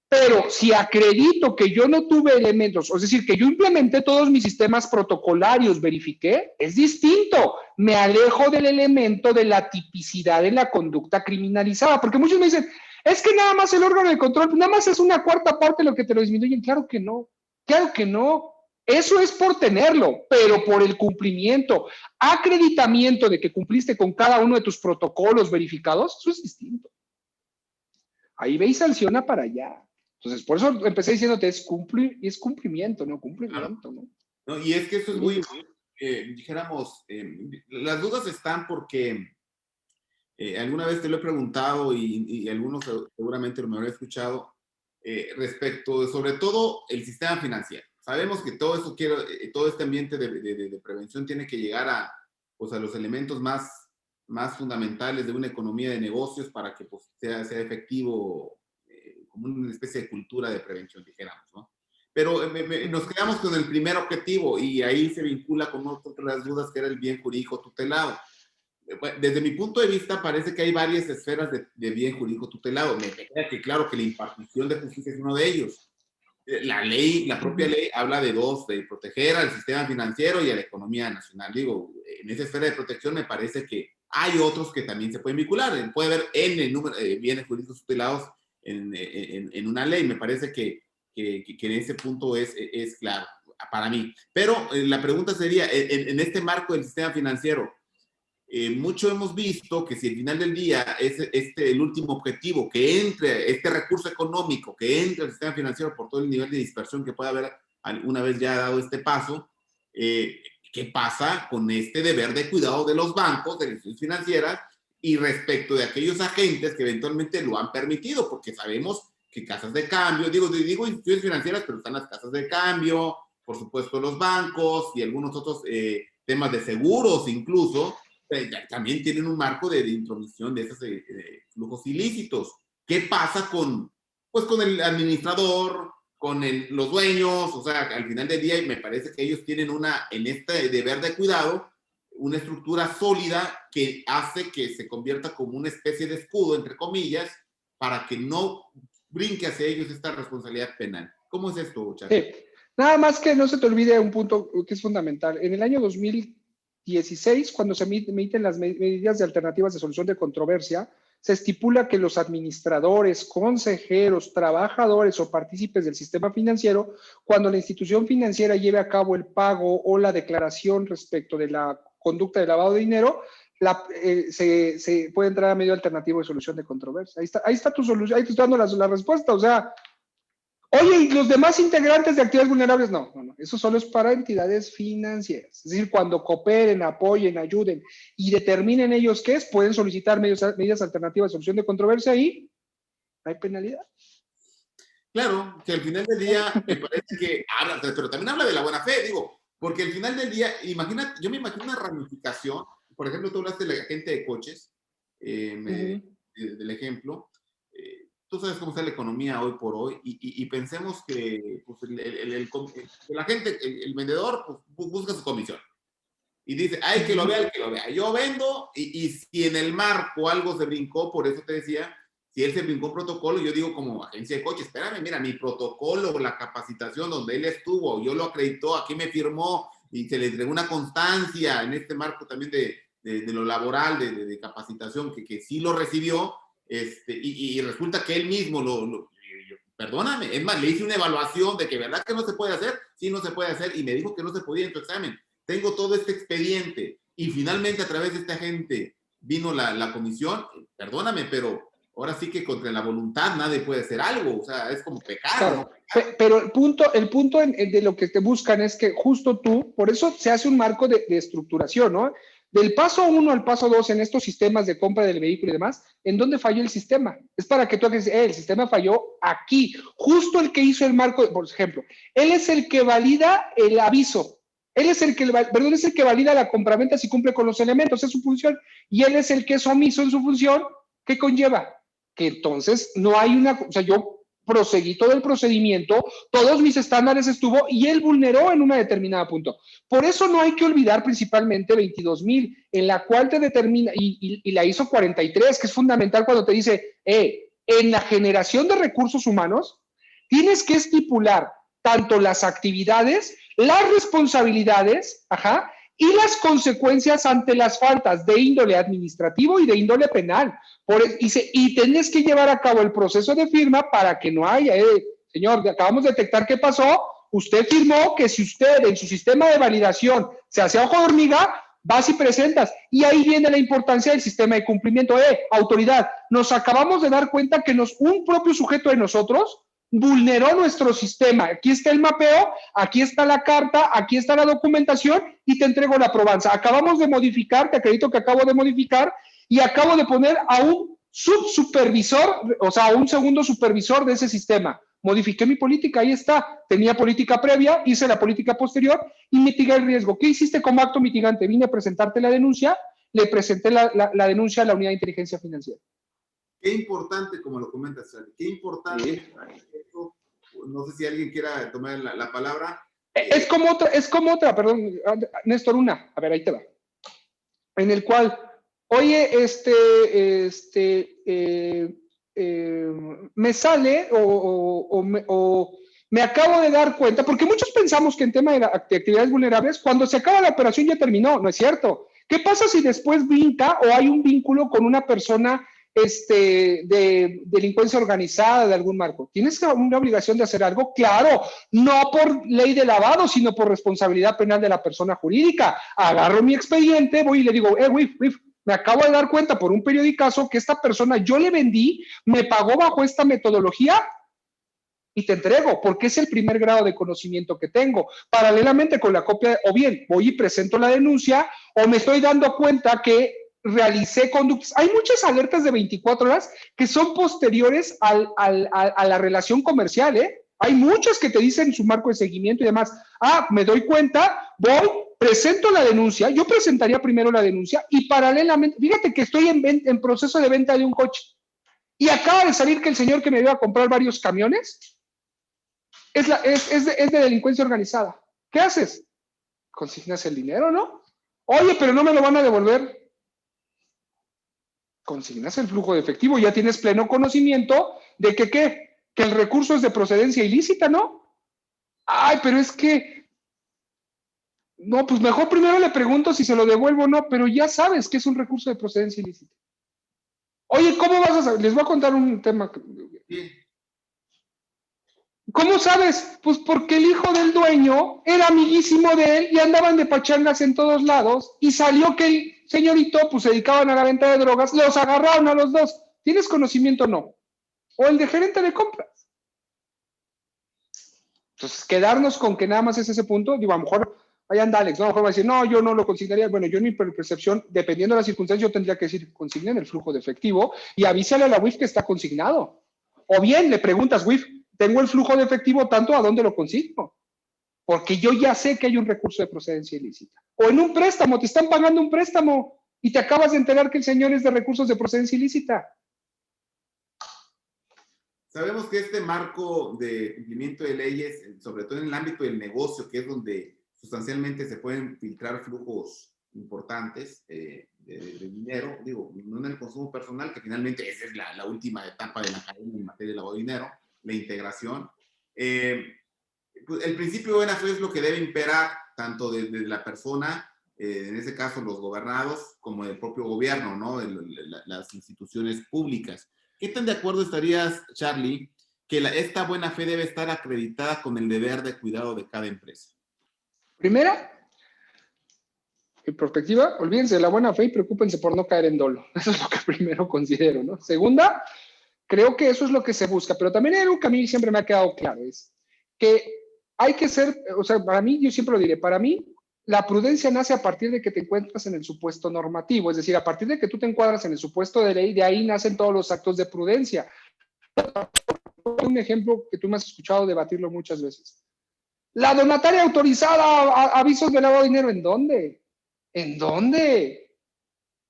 Pero si acredito que yo no tuve elementos, es decir, que yo implementé todos mis sistemas protocolarios, verifiqué, es distinto. Me alejo del elemento de la tipicidad de la conducta criminalizada, porque muchos me dicen, es que nada más el órgano de control, nada más es una cuarta parte de lo que te lo disminuyen. Claro que no. Eso es por tenerlo, pero por el cumplimiento, acreditamiento de que cumpliste con cada uno de tus protocolos verificados, eso es distinto. Ahí ve y sanciona para allá. Entonces, por eso empecé diciéndote, es cumplimiento, no cumplimiento, ¿no? No, y es que eso es muy, dijéramos, las dudas están porque alguna vez te lo he preguntado y algunos seguramente lo me habrán escuchado respecto de, sobre todo, el sistema financiero. Sabemos que todo eso todo este ambiente de prevención tiene que llegar a los elementos más fundamentales de una economía de negocios para que pues, sea efectivo, como una especie de cultura de prevención, dijéramos, ¿no? Pero nos quedamos con el primer objetivo y ahí se vincula con otras dudas que era el bien jurídico tutelado. Desde mi punto de vista parece que hay varias esferas de bien jurídico tutelado. Me queda que claro que la impartición de justicia es uno de ellos. La propia ley habla de proteger al sistema financiero y a la economía nacional. Digo, en esa esfera de protección me parece que hay otros que también se pueden vincular. Puede haber N número de bienes jurídicos tutelados en una ley. Me parece que en ese punto es claro para mí. Pero la pregunta sería, en este marco del sistema financiero, mucho hemos visto que si al final del día es el último objetivo, que entre este recurso económico, que entre al sistema financiero por todo el nivel de dispersión que puede haber una vez ya dado este paso, ¿qué pasa con este deber de cuidado de los bancos, de las instituciones financieras, y respecto de aquellos agentes que eventualmente lo han permitido? Porque sabemos que casas de cambio, digo instituciones financieras, pero están las casas de cambio, por supuesto los bancos y algunos otros temas de seguros incluso, también tienen un marco de intromisión de esos flujos ilícitos. ¿Qué pasa con el administrador, con los dueños? O sea, al final del día me parece que ellos tienen en este deber de cuidado, una estructura sólida que hace que se convierta como una especie de escudo, entre comillas, para que no brinque hacia ellos esta responsabilidad penal. ¿Cómo es esto, Charlie? Sí. Nada más que no se te olvide un punto que es fundamental. En el año 2016, cuando se emiten las medidas de alternativas de solución de controversia, se estipula que los administradores, consejeros, trabajadores o partícipes del sistema financiero, cuando la institución financiera lleve a cabo el pago o la declaración respecto de la conducta de lavado de dinero, se puede entrar a medio alternativo de solución de controversia. Ahí está tu solución, ahí te estoy dando la respuesta. O sea, oye, ¿y los demás integrantes de actividades vulnerables? No, eso solo es para entidades financieras. Es decir, cuando cooperen, apoyen, ayuden y determinen ellos qué es, pueden solicitar medidas alternativas de solución de controversia y no hay penalidad. Claro, que al final del día me parece que habla, pero también habla de la buena fe, digo, porque al final del día, yo me imagino una ramificación. Por ejemplo, tú hablaste del agente de coches, del ejemplo. Tú sabes cómo está la economía hoy por hoy, y pensemos que pues, la gente, el vendedor, pues, busca su comisión. Y dice, ay, que lo vea, el que lo vea. Yo vendo, y si en el marco algo se brincó, por eso te decía, si él se brincó un protocolo, yo digo como agencia de coches, espérame, mira, mi protocolo, la capacitación donde él estuvo, yo lo acreditó, aquí me firmó, y se le entregó una constancia en este marco también de lo laboral, de capacitación, que sí lo recibió, y resulta que él mismo perdóname, es más, le hice una evaluación de que verdad que no se puede hacer, sí no se puede hacer, y me dijo que no se podía en tu examen. Tengo todo este expediente, y finalmente a través de este agente vino la comisión. Perdóname, pero ahora sí que contra la voluntad nadie puede hacer algo, o sea, es como pecar, claro, ¿no? Pero el punto de lo que te buscan es que justo tú, por eso se hace un marco de estructuración, ¿no? Del paso 1 al paso 2 en estos sistemas de compra del vehículo y demás, ¿en dónde falló el sistema? Es para que tú hagas, el sistema falló aquí. Justo el que hizo el marco, por ejemplo, él es el que valida el aviso. Él es el que, es el que valida la compraventa si cumple con los elementos, es su función. Y él es el que es omiso en su función. ¿Qué conlleva? Que entonces no hay o sea, yo proseguí todo el procedimiento, todos mis estándares estuvo y él vulneró en una determinada punto. Por eso no hay que olvidar principalmente 22,000, en la cual te determina, y la ISO 43, que es fundamental cuando te dice, en la generación de recursos humanos, tienes que estipular tanto las actividades, las responsabilidades, y las consecuencias ante las faltas de índole administrativo y de índole penal. Y tenés que llevar a cabo el proceso de firma para que no haya, señor, acabamos de detectar qué pasó, usted firmó que si usted en su sistema de validación se hace ojo de hormiga, vas y presentas. Y ahí viene la importancia del sistema de cumplimiento. Autoridad, nos acabamos de dar cuenta que un propio sujeto de nosotros vulneró nuestro sistema. Aquí está el mapeo, aquí está la carta, aquí está la documentación y te entrego la probanza. Acabamos de modificar, te acredito que acabo de modificar y acabo de poner a un subsupervisor, o sea, a un segundo supervisor de ese sistema. Modifiqué mi política, ahí está. Tenía política previa, hice la política posterior y mitigué el riesgo. ¿Qué hiciste como acto mitigante? Vine a presentarte la denuncia, le presenté la denuncia a la Unidad de Inteligencia Financiera. Qué importante, como lo comentas, Charlie, qué importante. Sí. No sé si alguien quiera tomar la palabra. Es como otra, perdón, Néstor, a ver, ahí te va. En el cual, oye, me sale o me acabo de dar cuenta, porque muchos pensamos que en tema de actividades vulnerables, cuando se acaba la operación ya terminó, no es cierto. ¿Qué pasa si después brinca o hay un vínculo con una persona de delincuencia organizada de algún marco? ¿Tienes una obligación de hacer algo? Claro, no por ley de lavado, sino por responsabilidad penal de la persona jurídica. Agarro mi expediente, voy y le digo, me acabo de dar cuenta por un periodicazo que esta persona yo le vendí, me pagó bajo esta metodología, y te entrego, porque es el primer grado de conocimiento que tengo. Paralelamente con la copia, o bien voy y presento la denuncia, o me estoy dando cuenta que realicé conductas. Hay muchas alertas de 24 horas que son posteriores a la relación comercial, ¿eh? Hay muchas que te dicen su marco de seguimiento y demás. Ah, me doy cuenta, voy, presento la denuncia, yo presentaría primero la denuncia y paralelamente, fíjate que estoy en proceso de venta de un coche y acaba de salir que el señor que me iba a comprar varios camiones es de delincuencia organizada. ¿Qué haces? Consignas el dinero, ¿no? Oye, pero no me lo van a devolver. Consignas el flujo de efectivo, ya tienes pleno conocimiento de que, ¿qué? Que el recurso es de procedencia ilícita, ¿no? Ay, pero es que, no, pues mejor primero le pregunto si se lo devuelvo o no, pero ya sabes que es un recurso de procedencia ilícita. Oye, ¿cómo vas a saber? Les voy a contar un tema. ¿Cómo sabes? Pues porque el hijo del dueño era amiguísimo de él y andaban de pachangas en todos lados y salió que el señorito pues se dedicaban a la venta de drogas, los agarraron a los dos. ¿Tienes conocimiento o no? O el de gerente de compras. Entonces, quedarnos con que nada más es ese punto, digo, a lo mejor, ahí anda Alex, ¿no? A lo mejor va a decir, no, yo no lo consignaría. Bueno, yo en mi percepción, dependiendo de las circunstancias, yo tendría que decir, consignen el flujo de efectivo y avísale a la WIF que está consignado. O bien le preguntas, WIF, tengo el flujo de efectivo tanto, ¿a dónde lo consigno? Porque yo ya sé que hay un recurso de procedencia ilícita. O en un préstamo, te están pagando un préstamo y te acabas de enterar que el señor es de recursos de procedencia ilícita. Sabemos que este marco de cumplimiento de leyes, sobre todo en el ámbito del negocio, que es donde sustancialmente se pueden filtrar flujos importantes de dinero, digo, no en el consumo personal, que finalmente esa es la última etapa de la cadena en materia de lavado de dinero, la integración. Pues el principio de buena fe es lo que debe imperar tanto desde la persona, en ese caso los gobernados, como del propio gobierno, ¿no? Las instituciones públicas. ¿Qué tan de acuerdo estarías, Charlie, que esta buena fe debe estar acreditada con el deber de cuidado de cada empresa? Primera, en perspectiva, olvídense de la buena fe y preocúpense por no caer en dolo. Eso es lo que primero considero, ¿no? Segunda, creo que eso es lo que se busca, pero también hay algo que a mí siempre me ha quedado claro, es que hay que ser, o sea, para mí, yo siempre lo diré, para mí, la prudencia nace a partir de que te encuentras en el supuesto normativo, es decir, a partir de que tú te encuadras en el supuesto de ley, de ahí nacen todos los actos de prudencia. Un ejemplo que tú me has escuchado debatirlo muchas veces. La donataria autorizada a avisos de lavado de dinero, ¿en dónde? ¿En dónde?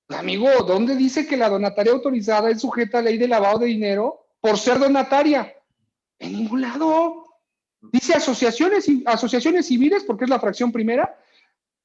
Amigo, ¿dónde dice que la donataria autorizada es sujeta a ley de lavado de dinero por ser donataria? En ningún lado. Dice asociaciones civiles, porque es la fracción primera.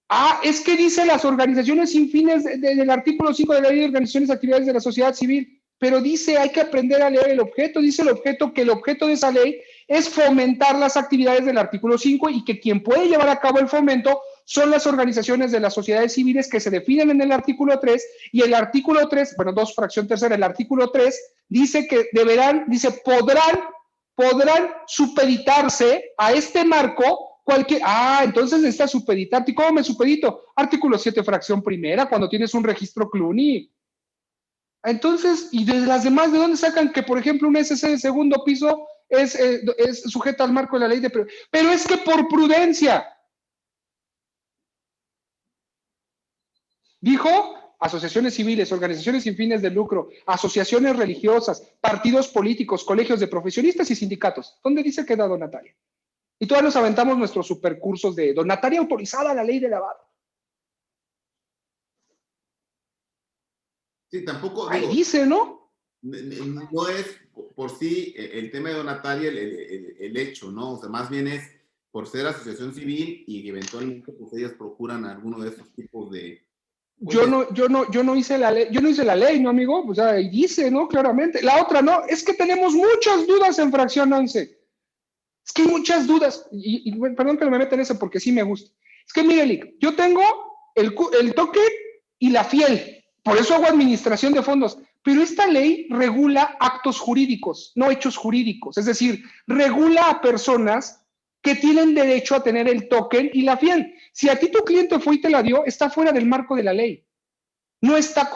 Ah, es que dice las organizaciones sin fines del artículo 5 de la ley de organizaciones y actividades de la sociedad civil, pero dice hay que aprender a leer el objeto, dice el objeto que el objeto de esa ley es fomentar las actividades del artículo 5 y que quien puede llevar a cabo el fomento son las organizaciones de las sociedades civiles que se definen en el artículo 3 y el artículo 3, bueno, 2 fracción tercera, el artículo 3 dice que deberán, dice podrán supeditarse a este marco cualquier, entonces necesita supeditarte. ¿Y cómo me supedito? Artículo 7, fracción primera, cuando tienes un registro CLUNY. Entonces, ¿y de las demás de dónde sacan que, por ejemplo, un SC de segundo piso es sujeta al marco de la ley de... Pero es que por prudencia. Dijo asociaciones civiles, organizaciones sin fines de lucro, asociaciones religiosas, partidos políticos, colegios de profesionistas y sindicatos. ¿Dónde dice que da donataria? Y todavía nos aventamos nuestros supercursos de donataria autorizada a la ley de lavado. Sí, tampoco. Ahí dice, ¿no? No es por sí el tema de donataria el hecho, ¿no? O sea, más bien es por ser asociación civil y eventualmente pues ellas procuran alguno de esos tipos de... Yo no hice la ley, ¿no, amigo? O sea, ahí dice, ¿no? Claramente. La otra, no, es que tenemos muchas dudas en fracción 11. Es que hay muchas dudas, y perdón que me meta en eso porque sí me gusta. Es que, mire, Lick, yo tengo el toque y la fiel, por eso hago administración de fondos, pero esta ley regula actos jurídicos, no hechos jurídicos, es decir, regula a personas que tienen derecho a tener el token y la fiel. Si a ti tu cliente fue y te la dio, está fuera del marco de la ley. no está,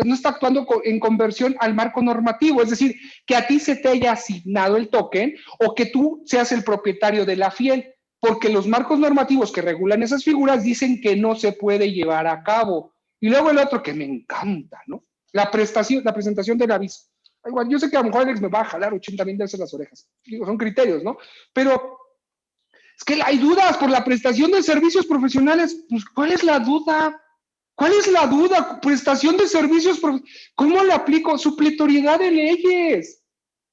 no está actuando en conversión al marco normativo, es decir, que a ti se te haya asignado el token o que tú seas el propietario de la fiel, porque los marcos normativos que regulan esas figuras dicen que no se puede llevar a cabo. Y luego el otro que me encanta, ¿no? La presentación del aviso. Igual, yo sé que a lo mejor Alex me va a jalar 80,000 veces las orejas. Digo, son criterios, ¿no? Pero es que hay dudas por la prestación de servicios profesionales. Pues, ¿cuál es la duda? ¿Cuál es la duda? Prestación de servicios, ¿cómo le aplico? Supletoriedad de leyes.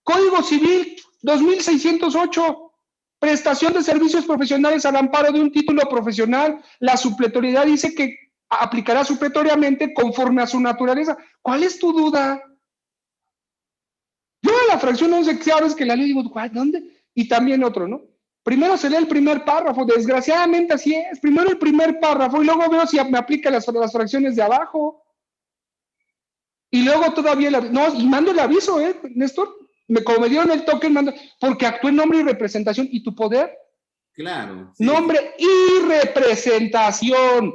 Código Civil 2608. Prestación de servicios profesionales al amparo de un título profesional. La supletoriedad dice que aplicará supletoriamente conforme a su naturaleza. ¿Cuál es tu duda? Yo en la fracción 11 sabes que la ley digo, ¿dónde? Y también otro, ¿no? Primero se lee el primer párrafo, desgraciadamente así es. Primero el primer párrafo y luego veo si me aplica las fracciones de abajo. Y luego todavía, no, y mando el aviso, Néstor. Como me dieron el token, mando, porque actué en nombre y representación. ¿Y tu poder? Claro. Sí, nombre y representación.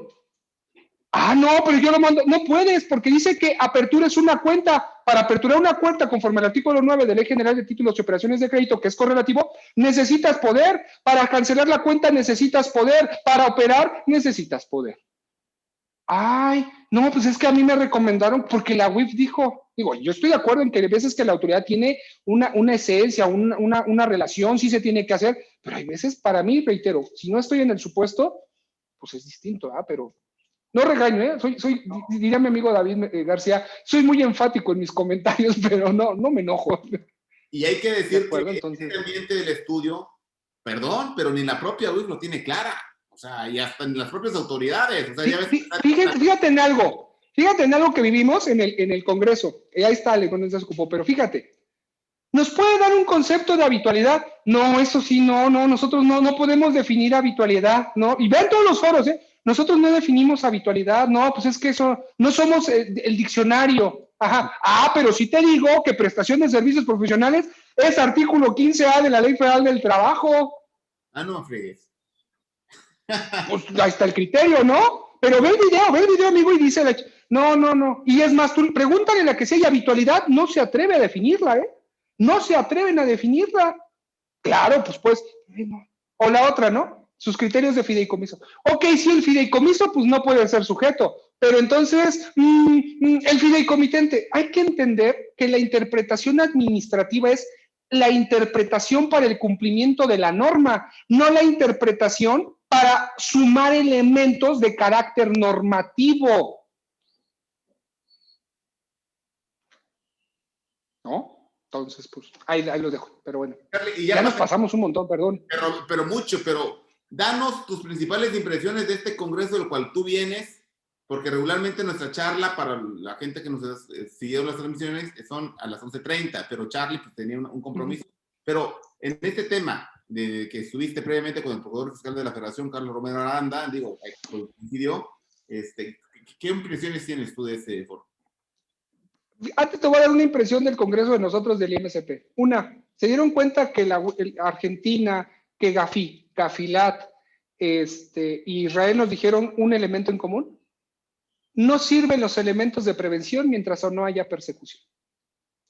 Ah, no, pero yo lo mando. No puedes, porque dice que apertura es una cuenta. Para aperturar una cuenta, conforme al artículo 9 de Ley General de Títulos y Operaciones de Crédito, que es correlativo, necesitas poder. Para cancelar la cuenta necesitas poder. Para operar necesitas poder. Ay, no, pues es que a mí me recomendaron, porque la UIF dijo, digo, yo estoy de acuerdo en que hay veces que la autoridad tiene una esencia, una relación, sí se tiene que hacer, pero hay veces, para mí, reitero, si no estoy en el supuesto, pues es distinto, pero no regaño, diría mi amigo David García, soy muy enfático en mis comentarios, pero no me enojo. Y hay que decir acuerdo, que entonces, este ambiente del estudio, perdón, pero ni la propia UIF lo tiene clara. O sea, y hasta en las propias autoridades. O sea, ya ves, fíjate en algo que vivimos en el Congreso. Ahí está, cuando se ocupó, pero fíjate, ¿nos puede dar un concepto de habitualidad? No, eso sí, no, nosotros no podemos definir habitualidad, ¿no? Y vean todos los foros, nosotros no definimos habitualidad, no, pues es que eso, no somos el diccionario. Ajá. Pero sí te digo que prestación de servicios profesionales es artículo 15A de la Ley Federal del Trabajo. No fregues. Pues ahí está el criterio, ¿no? Pero ve el video, amigo, y dice, no. Y es más, tú pregúntale a la que si hay habitualidad, no se atreve a definirla, No se atreven a definirla. Claro, pues, o la otra, ¿no? Sus criterios de fideicomiso. Ok, sí, el fideicomiso, pues no puede ser sujeto, pero entonces, el fideicomitente, hay que entender que la interpretación administrativa es la interpretación para el cumplimiento de la norma, no la interpretación para sumar elementos de carácter normativo. ¿No? Entonces, pues, ahí lo dejo, pero bueno. Y ya nos pasamos un montón, perdón. Pero mucho, pero danos tus principales impresiones de este congreso del cual tú vienes, porque regularmente nuestra charla para la gente que nos siguió las transmisiones son a las 11:30, pero Charlie pues, tenía un compromiso. Pero en este tema de que estuviste previamente con el procurador fiscal de la Federación, Carlos Romero Aranda, coincidió, ¿qué impresiones tienes tú de ese foro? Antes te voy a dar una impresión del Congreso de nosotros del IMSP. Una, ¿se dieron cuenta que Argentina, que Gafilat, y Israel nos dijeron un elemento en común? No sirven los elementos de prevención mientras no haya persecución.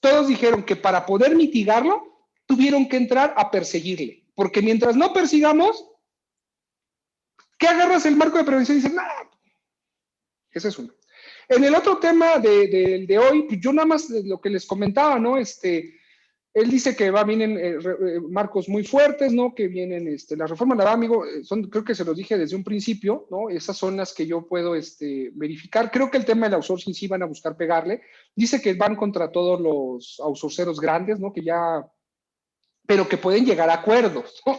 Todos dijeron que para poder mitigarlo, tuvieron que entrar a perseguirle. Porque mientras no persigamos, ¿qué agarras el marco de prevención y dices, nada? Ese es uno. En el otro tema de hoy, pues yo nada más lo que les comentaba, ¿no? Él dice que vienen marcos muy fuertes, ¿no? Que vienen, la reforma la amigo, creo que se los dije desde un principio, ¿no? Esas son las que yo puedo verificar. Creo que el tema del outsourcing sí van a buscar pegarle. Dice que van contra todos los outsourceros grandes, ¿no? Que ya, pero que pueden llegar a acuerdos, ¿no?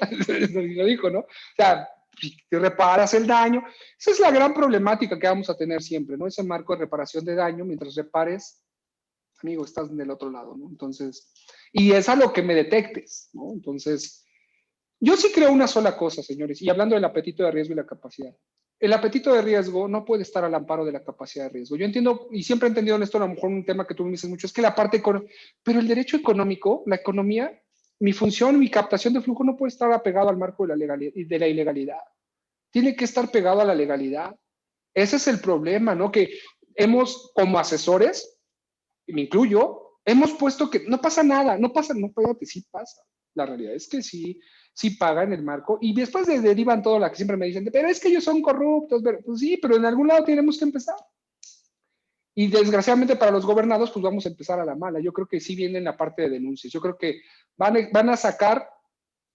Lo dijo, ¿no? O sea, si te reparas el daño, esa es la gran problemática que vamos a tener siempre, ¿no? Ese marco de reparación de daño, mientras repares, amigo, estás del otro lado, ¿no? Entonces, y es a lo que me detectes, ¿no? Entonces, yo sí creo una sola cosa, señores, y hablando del apetito de riesgo y la capacidad. El apetito de riesgo no puede estar al amparo de la capacidad de riesgo. Yo entiendo, y siempre he entendido en esto, a lo mejor un tema que tú me dices mucho, es que la parte económica, pero el derecho económico, la economía, mi función, mi captación de flujo no puede estar apegado al marco de la ilegalidad. Tiene que estar pegado a la legalidad. Ese es el problema, ¿no? Que hemos, como asesores, y me incluyo, hemos puesto que no pasa nada, no pasa, no, espérate, sí pasa. La realidad es que sí, sí pagan el marco y después derivan todo lo que siempre me dicen, pero es que ellos son corruptos, pero, pues sí, pero en algún lado tenemos que empezar. Y desgraciadamente para los gobernados, pues vamos a empezar a la mala. Yo creo que sí viene en la parte de denuncias. Yo creo que van a sacar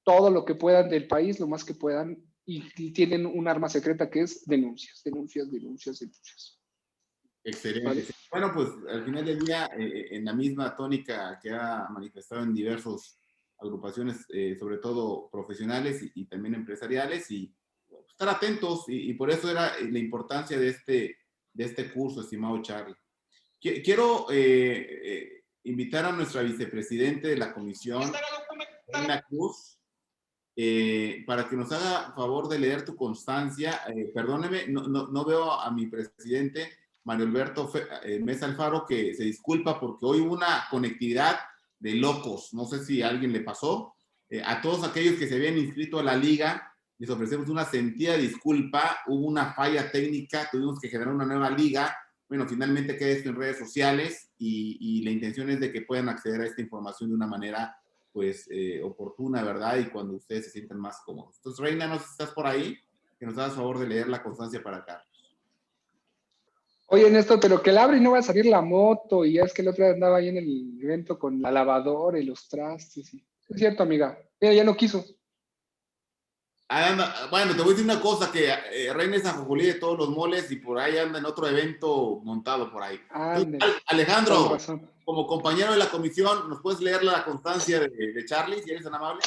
todo lo que puedan del país, lo más que puedan, y tienen un arma secreta que es denuncias, denuncias, denuncias, denuncias. Excelente. ¿Vale? Bueno, pues al final del día, en la misma tónica que ha manifestado en diversas agrupaciones, sobre todo profesionales y también empresariales, y estar atentos, y por eso era la importancia de este curso, estimado Charlie. Quiero invitar a nuestra vicepresidente de la comisión, Reina Cruz, para que nos haga favor de leer tu constancia. Perdóneme, no veo a mi presidente, Mario Alberto Mesa Alfaro, que se disculpa porque hoy hubo una conectividad de locos. No sé si a alguien le pasó. A todos aquellos que se habían inscrito a la liga, les ofrecemos una sentida disculpa. Hubo una falla técnica, tuvimos que generar una nueva liga. Bueno, finalmente queda esto en redes sociales y la intención es de que puedan acceder a esta información de una manera pues oportuna, ¿verdad? Y cuando ustedes se sientan más cómodos. Entonces, Reina, no sé si estás por ahí, que nos hagas favor de leer la constancia para acá. Oye, Néstor, pero que el abre y no va a salir la moto, y ya es que el otro día andaba ahí en el evento con la lavadora y los trastes. Y... Es cierto, amiga. Mira, ya no quiso. Bueno, te voy a decir una cosa, que Reina es ajonjolí de todos los moles y por ahí anda en otro evento montado por ahí. Entonces, Alejandro, como compañero de la comisión, ¿nos puedes leer la constancia de Charlie, si eres tan amable?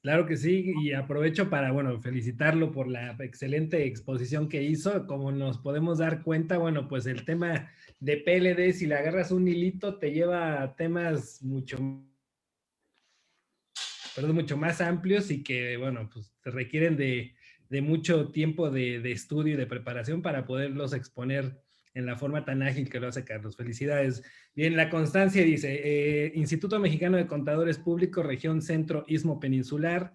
Claro que sí, y aprovecho para, bueno, felicitarlo por la excelente exposición que hizo. Como nos podemos dar cuenta, bueno, pues el tema de PLD, si le agarras un hilito, te lleva a temas mucho más amplios y que, bueno, pues te requieren de mucho tiempo de estudio y de preparación para poderlos exponer en la forma tan ágil que lo hace Carlos. Felicidades. Bien, la constancia dice, Instituto Mexicano de Contadores Públicos, Región Centro, Istmo Peninsular,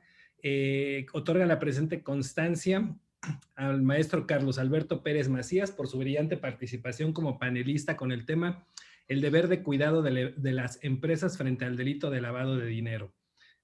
otorga la presente constancia al maestro Carlos Alberto Pérez Macías por su brillante participación como panelista con el tema El deber de cuidado de las empresas frente al delito de lavado de dinero.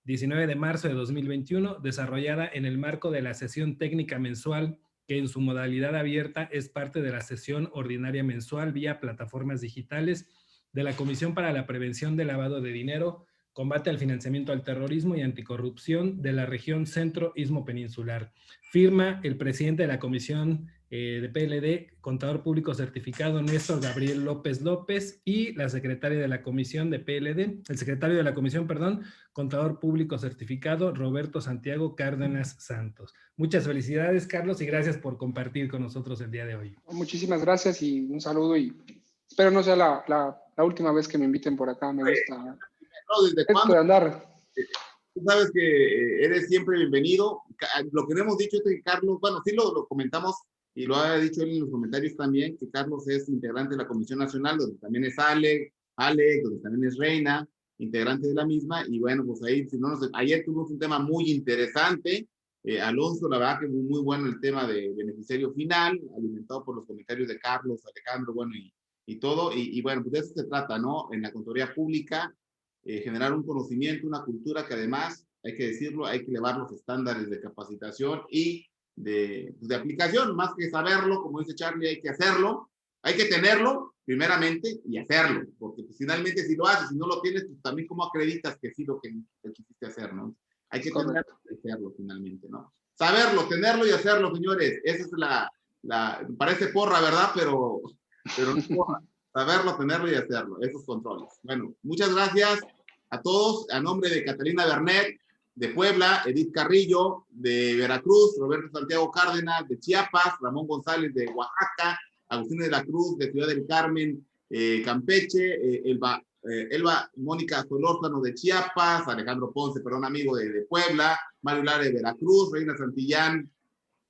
19 de marzo de 2021, desarrollada en el marco de la sesión técnica mensual que en su modalidad abierta es parte de la sesión ordinaria mensual vía plataformas digitales de la Comisión para la Prevención del Lavado de Dinero, Combate al Financiamiento al Terrorismo y Anticorrupción de la región Centro-Istmo Peninsular. Firma el presidente de la Comisión de PLD, contador público certificado Néstor Gabriel López López, y la secretaria de la Comisión de PLD, el secretario de la Comisión, perdón, contador público certificado Roberto Santiago Cárdenas Santos. Muchas felicidades, Carlos, y gracias por compartir con nosotros el día de hoy. Muchísimas gracias y un saludo, y espero no sea la última vez que me inviten por acá. Me gusta ¿Desde cuándo? De andar. Tú sabes que eres siempre bienvenido. Lo que no hemos dicho es que Carlos, bueno, sí lo comentamos y lo ha dicho él en los comentarios también, que Carlos es integrante de la Comisión Nacional, donde también es Alex, donde también es Reina, integrante de la misma, y bueno, pues ahí, si no ayer tuvimos un tema muy interesante. Alonso, la verdad que muy bueno el tema de beneficiario final, alimentado por los comentarios de Carlos, Alejandro, bueno, y todo, y bueno, pues de eso se trata, ¿no? En la contaduría pública, generar un conocimiento, una cultura que además, hay que decirlo, hay que elevar los estándares de capacitación y de aplicación, más que saberlo, como dice Charlie, hay que hacerlo, hay que tenerlo primeramente y hacerlo, porque pues, finalmente si lo haces, si no lo tienes, pues también cómo acreditas que sí lo que quisiste hacer, ¿no? Hay que tenerlo y hacerlo finalmente, ¿no? Saberlo, tenerlo y hacerlo, señores, esa es parece porra, ¿verdad? Pero no porra. Saberlo, tenerlo y hacerlo, esos controles. Bueno, muchas gracias a todos, a nombre de Catalina Bernet, de Puebla, Edith Carrillo, de Veracruz, Roberto Santiago Cárdenas, de Chiapas, Ramón González de Oaxaca, Agustín de la Cruz, de Ciudad del Carmen, Campeche, Elba Mónica Solórzano de Chiapas, Alejandro Ponce, perdón, amigo de Puebla, Mario Lara de Veracruz, Reina Santillán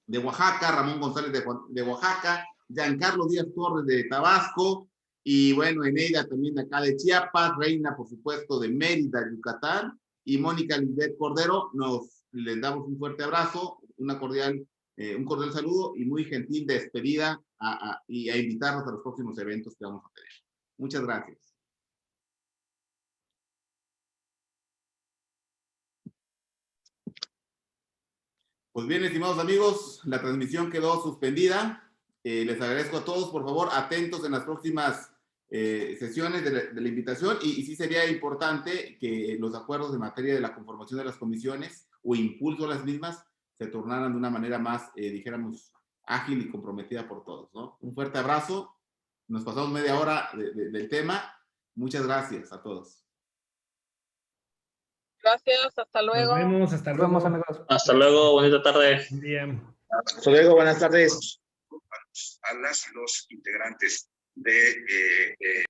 de Oaxaca, Ramón González de Oaxaca, Giancarlo Díaz Torres de Tabasco, y bueno, Eneida también de acá de Chiapas, Reina, por supuesto, de Mérida, Yucatán, y Mónica Lisbeth Cordero. Les damos un fuerte abrazo, una cordial un cordial saludo y muy gentil despedida y a invitarnos a los próximos eventos que vamos a tener. Muchas gracias. Pues bien, estimados amigos, la transmisión quedó suspendida. Les agradezco a todos, por favor, atentos en las próximas sesiones de la invitación y sí sería importante que los acuerdos en materia de la conformación de las comisiones o impulso a las mismas se tornaran de una manera más, dijéramos, ágil y comprometida por todos, ¿no? Un fuerte abrazo. Nos pasamos media hora del tema. Muchas gracias a todos. Gracias, hasta luego. Nos vemos, hasta Nos luego. vemos, amigos. Hasta luego, bonita tarde. Buen día. Hasta luego, buenas tardes. A las y los integrantes de